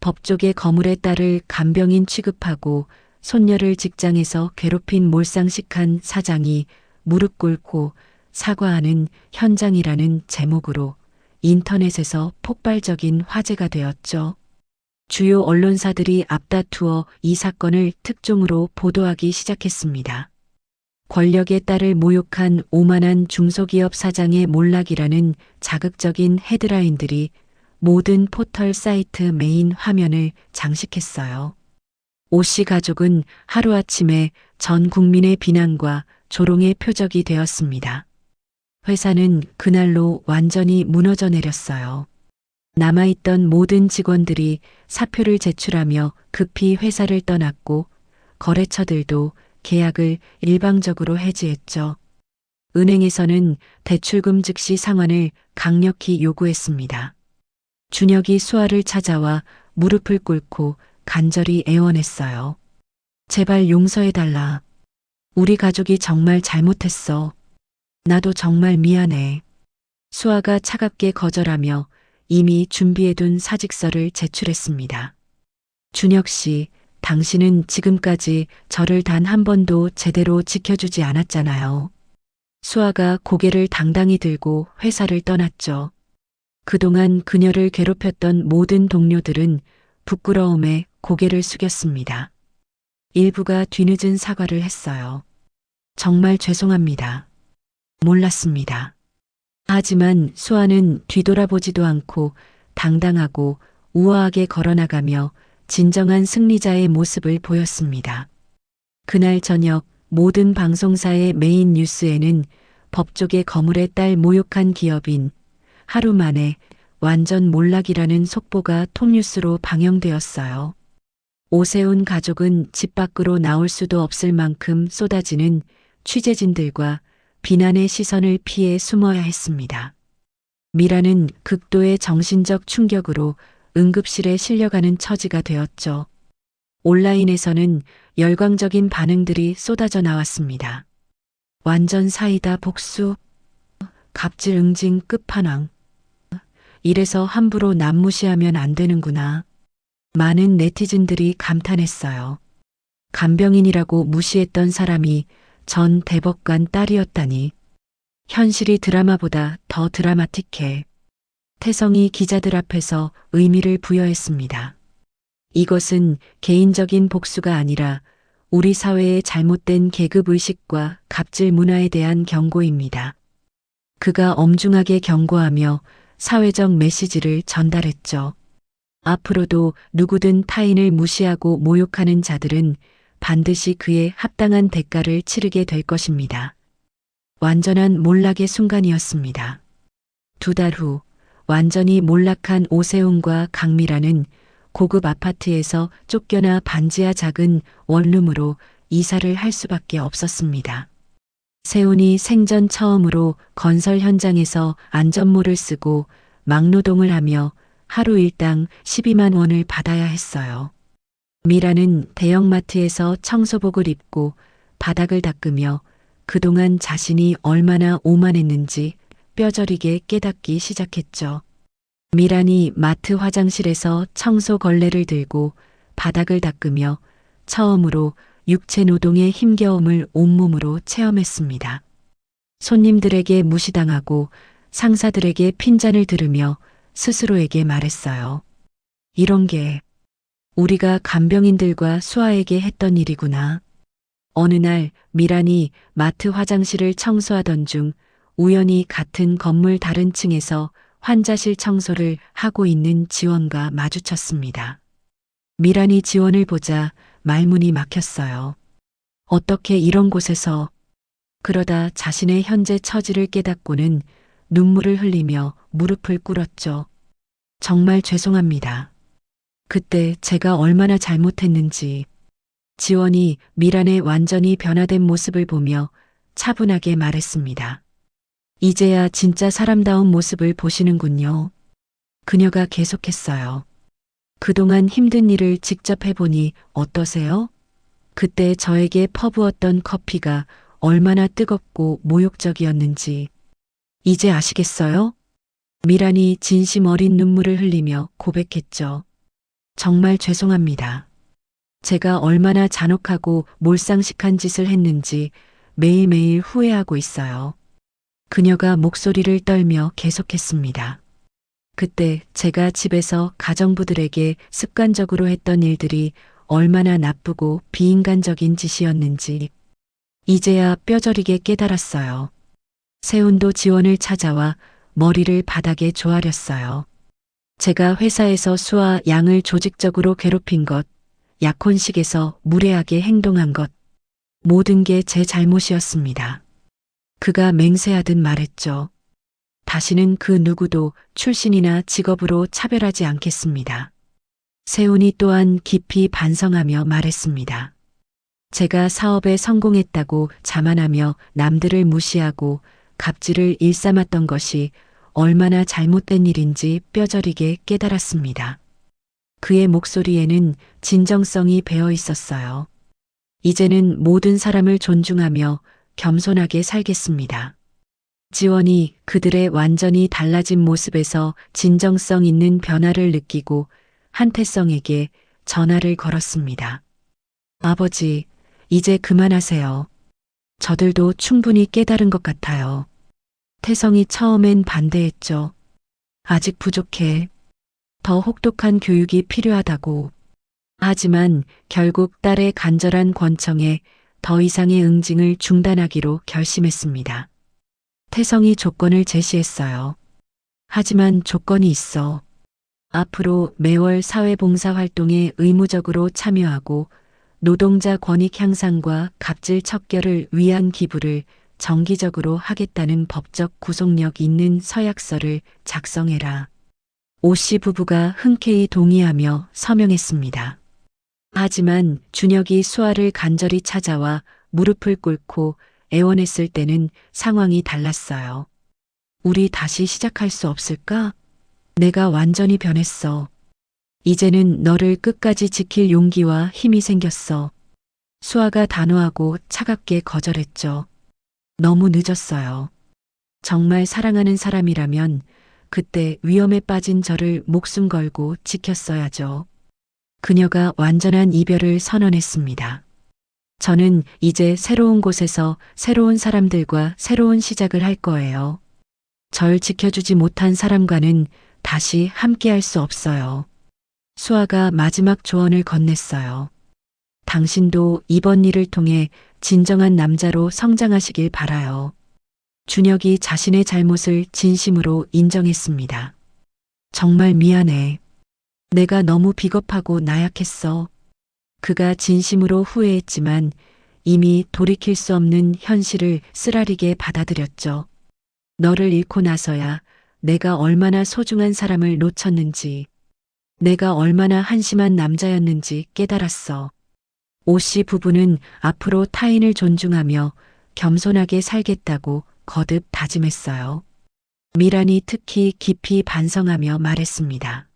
법조계 거물의 딸을 간병인 취급하고 손녀를 직장에서 괴롭힌 몰상식한 사장이 무릎 꿇고 사과하는 현장이라는 제목으로 인터넷에서 폭발적인 화제가 되었죠. 주요 언론사들이 앞다투어 이 사건을 특종으로 보도하기 시작했습니다. 권력의 딸을 모욕한 오만한 중소기업 사장의 몰락이라는 자극적인 헤드라인들이 모든 포털 사이트 메인 화면을 장식했어요. 오 씨 가족은 하루아침에 전 국민의 비난과 조롱의 표적이 되었습니다. 회사는 그날로 완전히 무너져 내렸어요. 남아있던 모든 직원들이 사표를 제출하며 급히 회사를 떠났고 거래처들도 계약을 일방적으로 해지했죠. 은행에서는 대출금 즉시 상환을 강력히 요구했습니다. 준혁이 수아를 찾아와 무릎을 꿇고 간절히 애원했어요. 제발 용서해달라. 우리 가족이 정말 잘못했어. 나도 정말 미안해. 수아가 차갑게 거절하며 이미 준비해둔 사직서를 제출했습니다. 준혁 씨, 당신은 지금까지 저를 단 한 번도 제대로 지켜주지 않았잖아요. 수아가 고개를 당당히 들고 회사를 떠났죠. 그동안 그녀를 괴롭혔던 모든 동료들은 부끄러움에 고개를 숙였습니다. 일부가 뒤늦은 사과를 했어요. 정말 죄송합니다. 몰랐습니다. 하지만 수아는 뒤돌아보지도 않고 당당하고 우아하게 걸어나가며 진정한 승리자의 모습을 보였습니다. 그날 저녁 모든 방송사의 메인 뉴스에는 법조계 거물의 딸 모욕한 기업인 하루 만에 완전 몰락이라는 속보가 톱뉴스로 방영되었어야 오세훈 가족은 집 밖으로 나올 수도 없을 만큼 쏟아지는 취재진들과 비난의 시선을 피해 숨어야 했습니다. 미라는 극도의 정신적 충격으로 응급실에 실려가는 처지가 되었죠. 온라인에서는 열광적인 반응들이 쏟아져 나왔습니다. 완전 사이다 복수. 갑질 응징 끝판왕. 이래서 함부로 남 무시하면 안 되는구나. 많은 네티즌들이 감탄했어요. 간병인이라고 무시했던 사람이 전 대법관 딸이었다니. 현실이 드라마보다 더 드라마틱해. 태성이 기자들 앞에서 의미를 부여했습니다. 이것은 개인적인 복수가 아니라 우리 사회의 잘못된 계급의식과 갑질 문화에 대한 경고입니다. 그가 엄중하게 경고하며 사회적 메시지를 전달했죠. 앞으로도 누구든 타인을 무시하고 모욕하는 자들은 반드시 그에 합당한 대가를 치르게 될 것입니다. 완전한 몰락의 순간이었습니다. 2달 후 완전히 몰락한 오세훈과 강미라는 고급 아파트에서 쫓겨나 반지하 작은 원룸으로 이사를 할 수밖에 없었습니다. 세훈이 생전 처음으로 건설 현장에서 안전모를 쓰고 막노동을 하며 하루 일당 12만 원을 받아야 했어요. 미라는 대형마트에서 청소복을 입고 바닥을 닦으며 그동안 자신이 얼마나 오만했는지 뼈저리게 깨닫기 시작했죠. 미란이 마트 화장실에서 청소 걸레를 들고 바닥을 닦으며 처음으로 육체 노동의 힘겨움을 온몸으로 체험했습니다. 손님들에게 무시당하고 상사들에게 핀잔을 들으며 스스로에게 말했어요. 이런 게 우리가 간병인들과 수아에게 했던 일이구나. 어느 날 미란이 마트 화장실을 청소하던 중 우연히 같은 건물 다른 층에서 환자실 청소를 하고 있는 지원과 마주쳤습니다. 미란이 지원을 보자 말문이 막혔어요. 어떻게 이런 곳에서 그러다 자신의 현재 처지를 깨닫고는 눈물을 흘리며 무릎을 꿇었죠. 정말 죄송합니다. 그때 제가 얼마나 잘못했는지. 지원이 미란의 완전히 변화된 모습을 보며 차분하게 말했습니다. 이제야 진짜 사람다운 모습을 보시는군요. 그녀가 계속했어요. 그동안 힘든 일을 직접 해보니 어떠세요? 그때 저에게 퍼부었던 커피가 얼마나 뜨겁고 모욕적이었는지 이제 아시겠어요? 미란이 진심 어린 눈물을 흘리며 고백했죠. 정말 죄송합니다. 제가 얼마나 잔혹하고 몰상식한 짓을 했는지 매일매일 후회하고 있어요. 그녀가 목소리를 떨며 계속했습니다. 그때 제가 집에서 가정부들에게 습관적으로 했던 일들이 얼마나 나쁘고 비인간적인 짓이었는지 이제야 뼈저리게 깨달았어요. 세운도 지원을 찾아와 머리를 바닥에 조아렸어요. 제가 회사에서 수와 양을 조직적으로 괴롭힌 것, 약혼식에서 무례하게 행동한 것, 모든 게 제 잘못이었습니다. 그가 맹세하듯 말했죠. 다시는 그 누구도 출신이나 직업으로 차별하지 않겠습니다. 세훈이 또한 깊이 반성하며 말했습니다. 제가 사업에 성공했다고 자만하며 남들을 무시하고 갑질을 일삼았던 것이 얼마나 잘못된 일인지 뼈저리게 깨달았습니다. 그의 목소리에는 진정성이 배어 있었어요. 이제는 모든 사람을 존중하며 겸손하게 살겠습니다. 지원이 그들의 완전히 달라진 모습에서 진정성 있는 변화를 느끼고 한태성에게 전화를 걸었습니다. 아버지, 이제 그만하세요. 저들도 충분히 깨달은 것 같아요. 태성이 처음엔 반대했죠. 아직 부족해. 더 혹독한 교육이 필요하다고. 하지만 결국 딸의 간절한 권청에 더 이상의 응징을 중단하기로 결심했습니다. 태성이 조건을 제시했어요. 하지만 조건이 있어. 앞으로 매월 사회봉사 활동에 의무적으로 참여하고 노동자 권익 향상과 갑질 척결을 위한 기부를 정기적으로 하겠다는 법적 구속력 있는 서약서를 작성해라. 오씨 부부가 흔쾌히 동의하며 서명했습니다. 하지만 준혁이 수아를 간절히 찾아와 무릎을 꿇고 애원했을 때는 상황이 달랐어요. 우리 다시 시작할 수 없을까? 내가 완전히 변했어. 이제는 너를 끝까지 지킬 용기와 힘이 생겼어. 수아가 단호하고 차갑게 거절했죠. 너무 늦었어요. 정말 사랑하는 사람이라면 그때 위험에 빠진 저를 목숨 걸고 지켰어야죠. 그녀가 완전한 이별을 선언했습니다. 저는 이제 새로운 곳에서 새로운 사람들과 새로운 시작을 할 거예요. 절 지켜주지 못한 사람과는 다시 함께할 수 없어요. 수아가 마지막 조언을 건넸어요. 당신도 이번 일을 통해 진정한 남자로 성장하시길 바라요. 준혁이 자신의 잘못을 진심으로 인정했습니다. 정말 미안해. 내가 너무 비겁하고 나약했어. 그가 진심으로 후회했지만 이미 돌이킬 수 없는 현실을 쓰라리게 받아들였죠. 너를 잃고 나서야 내가 얼마나 소중한 사람을 놓쳤는지, 내가 얼마나 한심한 남자였는지 깨달았어. 오씨 부부는 앞으로 타인을 존중하며 겸손하게 살겠다고 거듭 다짐했어요. 미란이 특히 깊이 반성하며 말했습니다.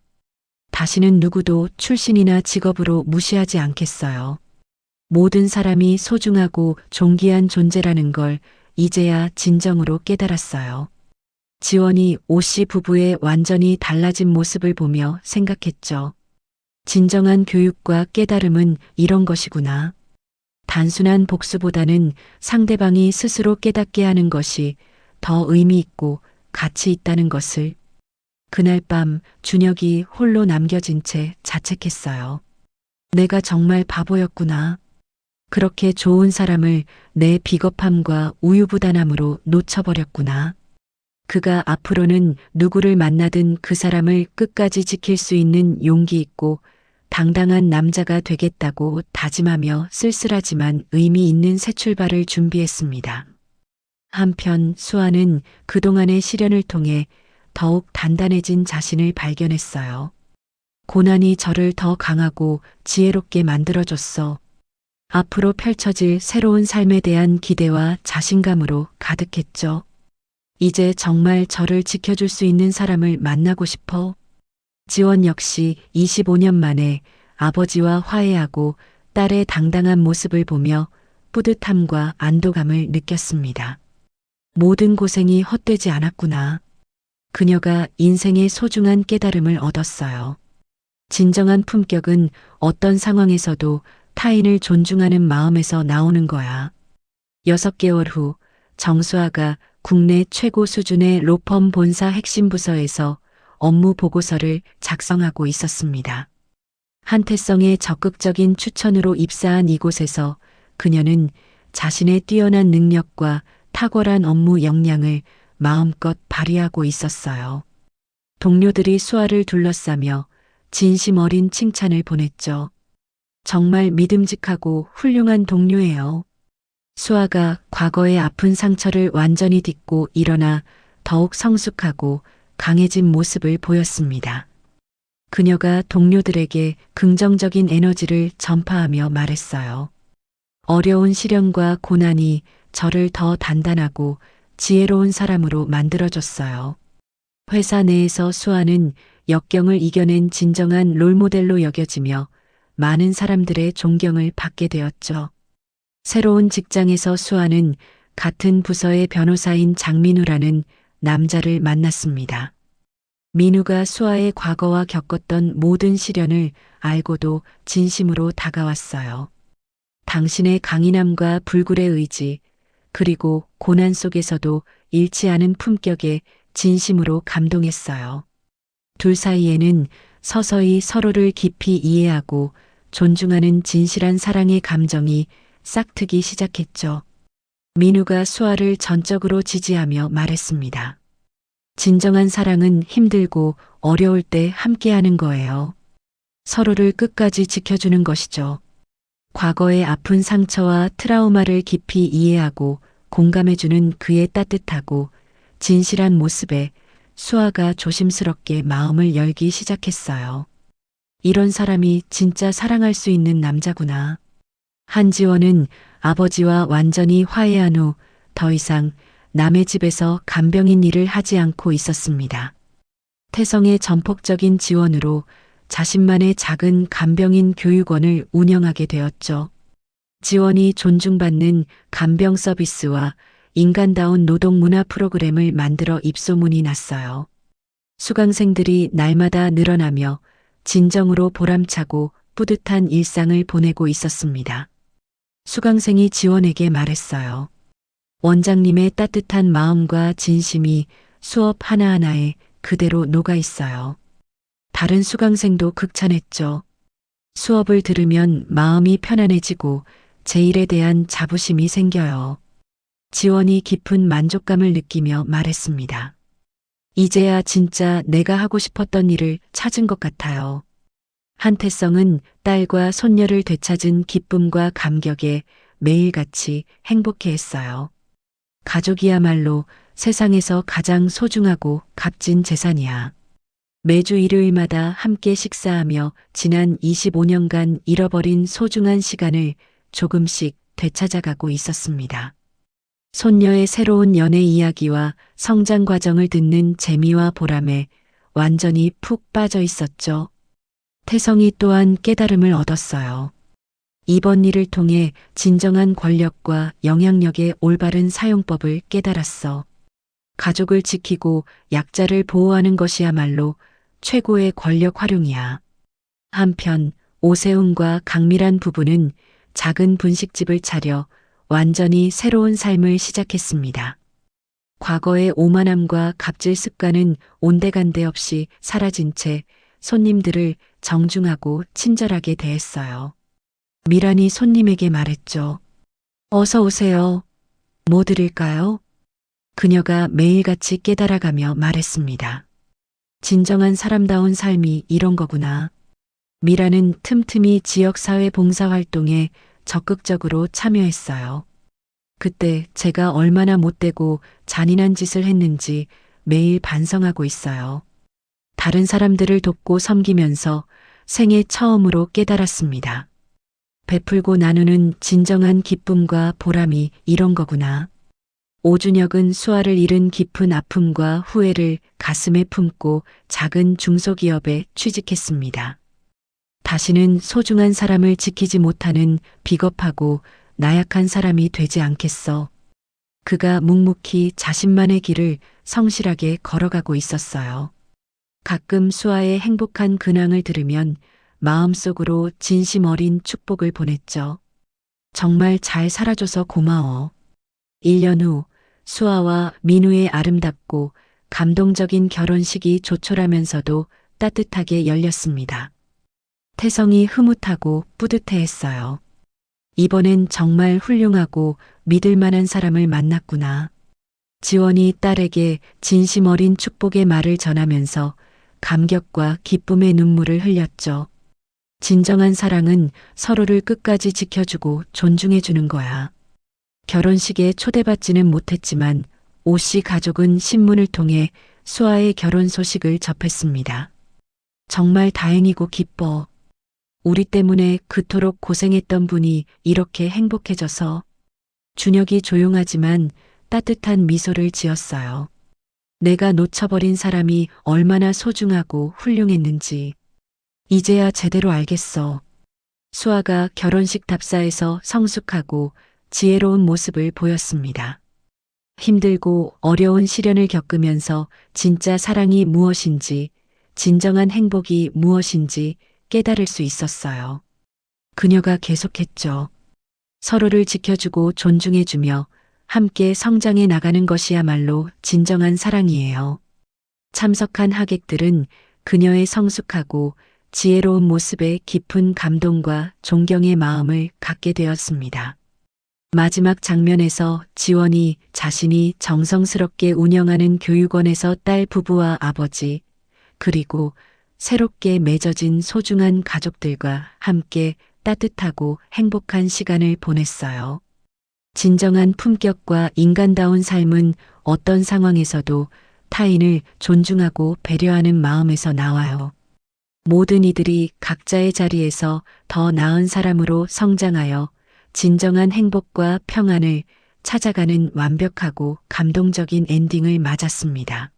다시는 누구도 출신이나 직업으로 무시하지 않겠어요. 모든 사람이 소중하고 존귀한 존재라는 걸 이제야 진정으로 깨달았어요. 지원이 오씨 부부의 완전히 달라진 모습을 보며 생각했죠. 진정한 교육과 깨달음은 이런 것이구나. 단순한 복수보다는 상대방이 스스로 깨닫게 하는 것이 더 의미 있고 가치 있다는 것을. 그날 밤 준혁이 홀로 남겨진 채 자책했어요. 내가 정말 바보였구나. 그렇게 좋은 사람을 내 비겁함과 우유부단함으로 놓쳐버렸구나. 그가 앞으로는 누구를 만나든 그 사람을 끝까지 지킬 수 있는 용기 있고 당당한 남자가 되겠다고 다짐하며 쓸쓸하지만 의미 있는 새 출발을 준비했습니다. 한편 수아는 그동안의 시련을 통해 더욱 단단해진 자신을 발견했어요. 고난이 저를 더 강하고 지혜롭게 만들어줬어. 앞으로 펼쳐질 새로운 삶에 대한 기대와 자신감으로 가득했죠. 이제 정말 저를 지켜줄 수 있는 사람을 만나고 싶어. 지원 역시 25년 만에 아버지와 화해하고 딸의 당당한 모습을 보며 뿌듯함과 안도감을 느꼈습니다. 모든 고생이 헛되지 않았구나. 그녀가 인생의 소중한 깨달음을 얻었어요. 진정한 품격은 어떤 상황에서도 타인을 존중하는 마음에서 나오는 거야. 6개월 후 정수아가 국내 최고 수준의 로펌 본사 핵심 부서에서 업무 보고서를 작성하고 있었습니다. 한태성의 적극적인 추천으로 입사한 이곳에서 그녀는 자신의 뛰어난 능력과 탁월한 업무 역량을 마음껏 발휘하고 있었어요. 동료들이 수아를 둘러싸며 진심 어린 칭찬을 보냈죠. 정말 믿음직하고 훌륭한 동료예요. 수아가 과거의 아픈 상처를 완전히 딛고 일어나 더욱 성숙하고 강해진 모습을 보였습니다. 그녀가 동료들에게 긍정적인 에너지를 전파하며 말했어요. 어려운 시련과 고난이 저를 더 단단하고 지혜로운 사람으로 만들어줬어요. 회사 내에서 수아는 역경을 이겨낸 진정한 롤모델로 여겨지며 많은 사람들의 존경을 받게 되었죠. 새로운 직장에서 수아는 같은 부서의 변호사인 장민우라는 남자를 만났습니다. 민우가 수아의 과거와 겪었던 모든 시련을 알고도 진심으로 다가왔어요. 당신의 강인함과 불굴의 의지, 그리고 고난 속에서도 잃지 않은 품격에 진심으로 감동했어요. 둘 사이에는 서서히 서로를 깊이 이해하고 존중하는 진실한 사랑의 감정이 싹트기 시작했죠. 민우가 수아를 전적으로 지지하며 말했습니다. 진정한 사랑은 힘들고 어려울 때 함께하는 거예요. 서로를 끝까지 지켜주는 것이죠. 과거의 아픈 상처와 트라우마를 깊이 이해하고 공감해주는 그의 따뜻하고 진실한 모습에 수아가 조심스럽게 마음을 열기 시작했어요. 이런 사람이 진짜 사랑할 수 있는 남자구나. 한지원은 아버지와 완전히 화해한 후 더 이상 남의 집에서 간병인 일을 하지 않고 있었습니다. 태성의 전폭적인 지원으로 자신만의 작은 간병인 교육원을 운영하게 되었죠. 지원이 존중받는 간병 서비스와 인간다운 노동 문화 프로그램을 만들어 입소문이 났어요. 수강생들이 날마다 늘어나며 진정으로 보람차고 뿌듯한 일상을 보내고 있었습니다. 수강생이 지원에게 말했어요. 원장님의 따뜻한 마음과 진심이 수업 하나하나에 그대로 녹아 있어요. 다른 수강생도 극찬했죠. 수업을 들으면 마음이 편안해지고 제 일에 대한 자부심이 생겨요. 지원이 깊은 만족감을 느끼며 말했습니다. 이제야 진짜 내가 하고 싶었던 일을 찾은 것 같아요. 한태성은 딸과 손녀를 되찾은 기쁨과 감격에 매일같이 행복해했어요. 가족이야말로 세상에서 가장 소중하고 값진 재산이야. 매주 일요일마다 함께 식사하며 지난 25년간 잃어버린 소중한 시간을 조금씩 되찾아가고 있었습니다. 손녀의 새로운 연애 이야기와 성장 과정을 듣는 재미와 보람에 완전히 푹 빠져 있었죠. 태성이 또한 깨달음을 얻었어요. 이번 일을 통해 진정한 권력과 영향력의 올바른 사용법을 깨달았어. 가족을 지키고 약자를 보호하는 것이야말로 최고의 권력 활용이야. 한편 오세훈과 강미란 부부는 작은 분식집을 차려 완전히 새로운 삶을 시작했습니다. 과거의 오만함과 갑질 습관은 온데간데 없이 사라진 채 손님들을 정중하고 친절하게 대했어요. 미란이 손님에게 말했죠. 어서 오세요. 뭐 드릴까요? 그녀가 매일같이 깨달아가며 말했습니다. 진정한 사람다운 삶이 이런 거구나. 미라는 틈틈이 지역사회 봉사활동에 적극적으로 참여했어요. 그때 제가 얼마나 못되고 잔인한 짓을 했는지 매일 반성하고 있어요. 다른 사람들을 돕고 섬기면서 생애 처음으로 깨달았습니다. 베풀고 나누는 진정한 기쁨과 보람이 이런 거구나. 오준혁은 수아를 잃은 깊은 아픔과 후회를 가슴에 품고 작은 중소기업에 취직했습니다. 다시는 소중한 사람을 지키지 못하는 비겁하고 나약한 사람이 되지 않겠어. 그가 묵묵히 자신만의 길을 성실하게 걸어가고 있었어요. 가끔 수아의 행복한 근황을 들으면 마음속으로 진심 어린 축복을 보냈죠. 정말 잘 살아줘서 고마워. 1년 후 수아와 민우의 아름답고 감동적인 결혼식이 조촐하면서도 따뜻하게 열렸습니다. 태성이 흐뭇하고 뿌듯해했어요. 이번엔 정말 훌륭하고 믿을 만한 사람을 만났구나. 지원이 딸에게 진심 어린 축복의 말을 전하면서 감격과 기쁨의 눈물을 흘렸죠. 진정한 사랑은 서로를 끝까지 지켜주고 존중해주는 거야. 결혼식에 초대받지는 못했지만 오 씨 가족은 신문을 통해 수아의 결혼 소식을 접했습니다. 정말 다행이고 기뻐. 우리 때문에 그토록 고생했던 분이 이렇게 행복해져서. 준혁이 조용하지만 따뜻한 미소를 지었어요. 내가 놓쳐버린 사람이 얼마나 소중하고 훌륭했는지 이제야 제대로 알겠어. 수아가 결혼식 답사에서 성숙하고 지혜로운 모습을 보였습니다. 힘들고 어려운 시련을 겪으면서 진짜 사랑이 무엇인지, 진정한 행복이 무엇인지 깨달을 수 있었어요. 그녀가 계속했죠. 서로를 지켜주고 존중해주며 함께 성장해 나가는 것이야말로 진정한 사랑이에요. 참석한 하객들은 그녀의 성숙하고 지혜로운 모습에 깊은 감동과 존경의 마음을 갖게 되었습니다. 마지막 장면에서 지원이 자신이 정성스럽게 운영하는 교육원에서 딸 부부와 아버지, 그리고 새롭게 맺어진 소중한 가족들과 함께 따뜻하고 행복한 시간을 보냈어요. 진정한 품격과 인간다운 삶은 어떤 상황에서도 타인을 존중하고 배려하는 마음에서 나와요. 모든 이들이 각자의 자리에서 더 나은 사람으로 성장하여 진정한 행복과 평안을 찾아가는 완벽하고 감동적인 엔딩을 맞았습니다.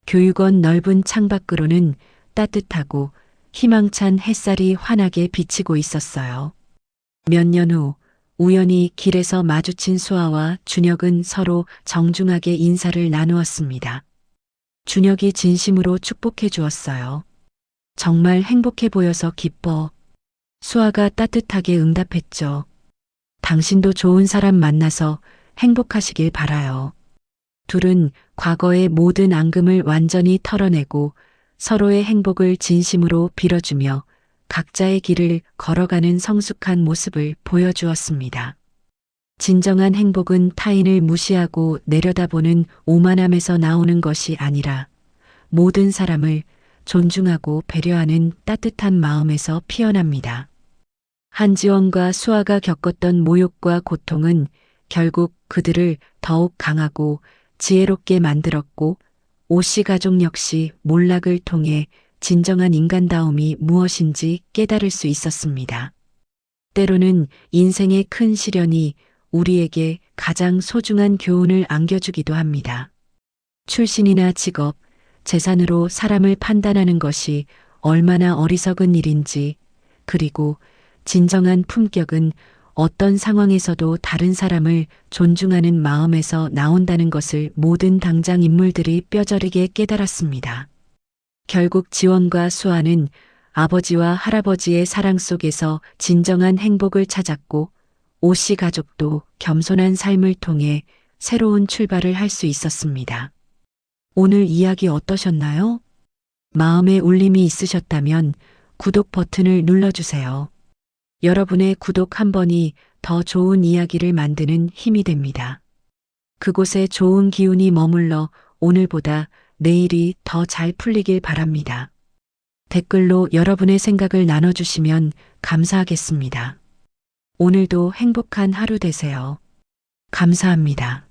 교육원 넓은 창밖으로는 따뜻하고 희망찬 햇살이 환하게 비치고 있었어요. 몇 년 후 우연히 길에서 마주친 수아와 준혁은 서로 정중하게 인사를 나누었습니다. 준혁이 진심으로 축복해 주었어요. 정말 행복해 보여서 기뻐. 수아가 따뜻하게 응답했죠. 당신도 좋은 사람 만나서 행복하시길 바라요. 둘은 과거의 모든 앙금을 완전히 털어내고 서로의 행복을 진심으로 빌어주며 각자의 길을 걸어가는 성숙한 모습을 보여주었습니다. 진정한 행복은 타인을 무시하고 내려다보는 오만함에서 나오는 것이 아니라 모든 사람을 존중하고 배려하는 따뜻한 마음에서 피어납니다. 한지원과 수아가 겪었던 모욕과 고통은 결국 그들을 더욱 강하고 지혜롭게 만들었고 오 씨 가족 역시 몰락을 통해 진정한 인간다움이 무엇인지 깨달을 수 있었습니다. 때로는 인생의 큰 시련이 우리에게 가장 소중한 교훈을 안겨주기도 합니다. 출신이나 직업, 재산으로 사람을 판단하는 것이 얼마나 어리석은 일인지, 그리고 진정한 품격은 어떤 상황에서도 다른 사람을 존중하는 마음에서 나온다는 것을 모든 당장 인물들이 뼈저리게 깨달았습니다. 결국 지원과 수아는 아버지와 할아버지의 사랑 속에서 진정한 행복을 찾았고 오 씨 가족도 겸손한 삶을 통해 새로운 출발을 할 수 있었습니다. 오늘 이야기 어떠셨나요? 마음에 울림이 있으셨다면 구독 버튼을 눌러주세요. 여러분의 구독 한 번이 더 좋은 이야기를 만드는 힘이 됩니다. 그곳에 좋은 기운이 머물러 오늘보다 내일이 더 잘 풀리길 바랍니다. 댓글로 여러분의 생각을 나눠주시면 감사하겠습니다. 오늘도 행복한 하루 되세요. 감사합니다.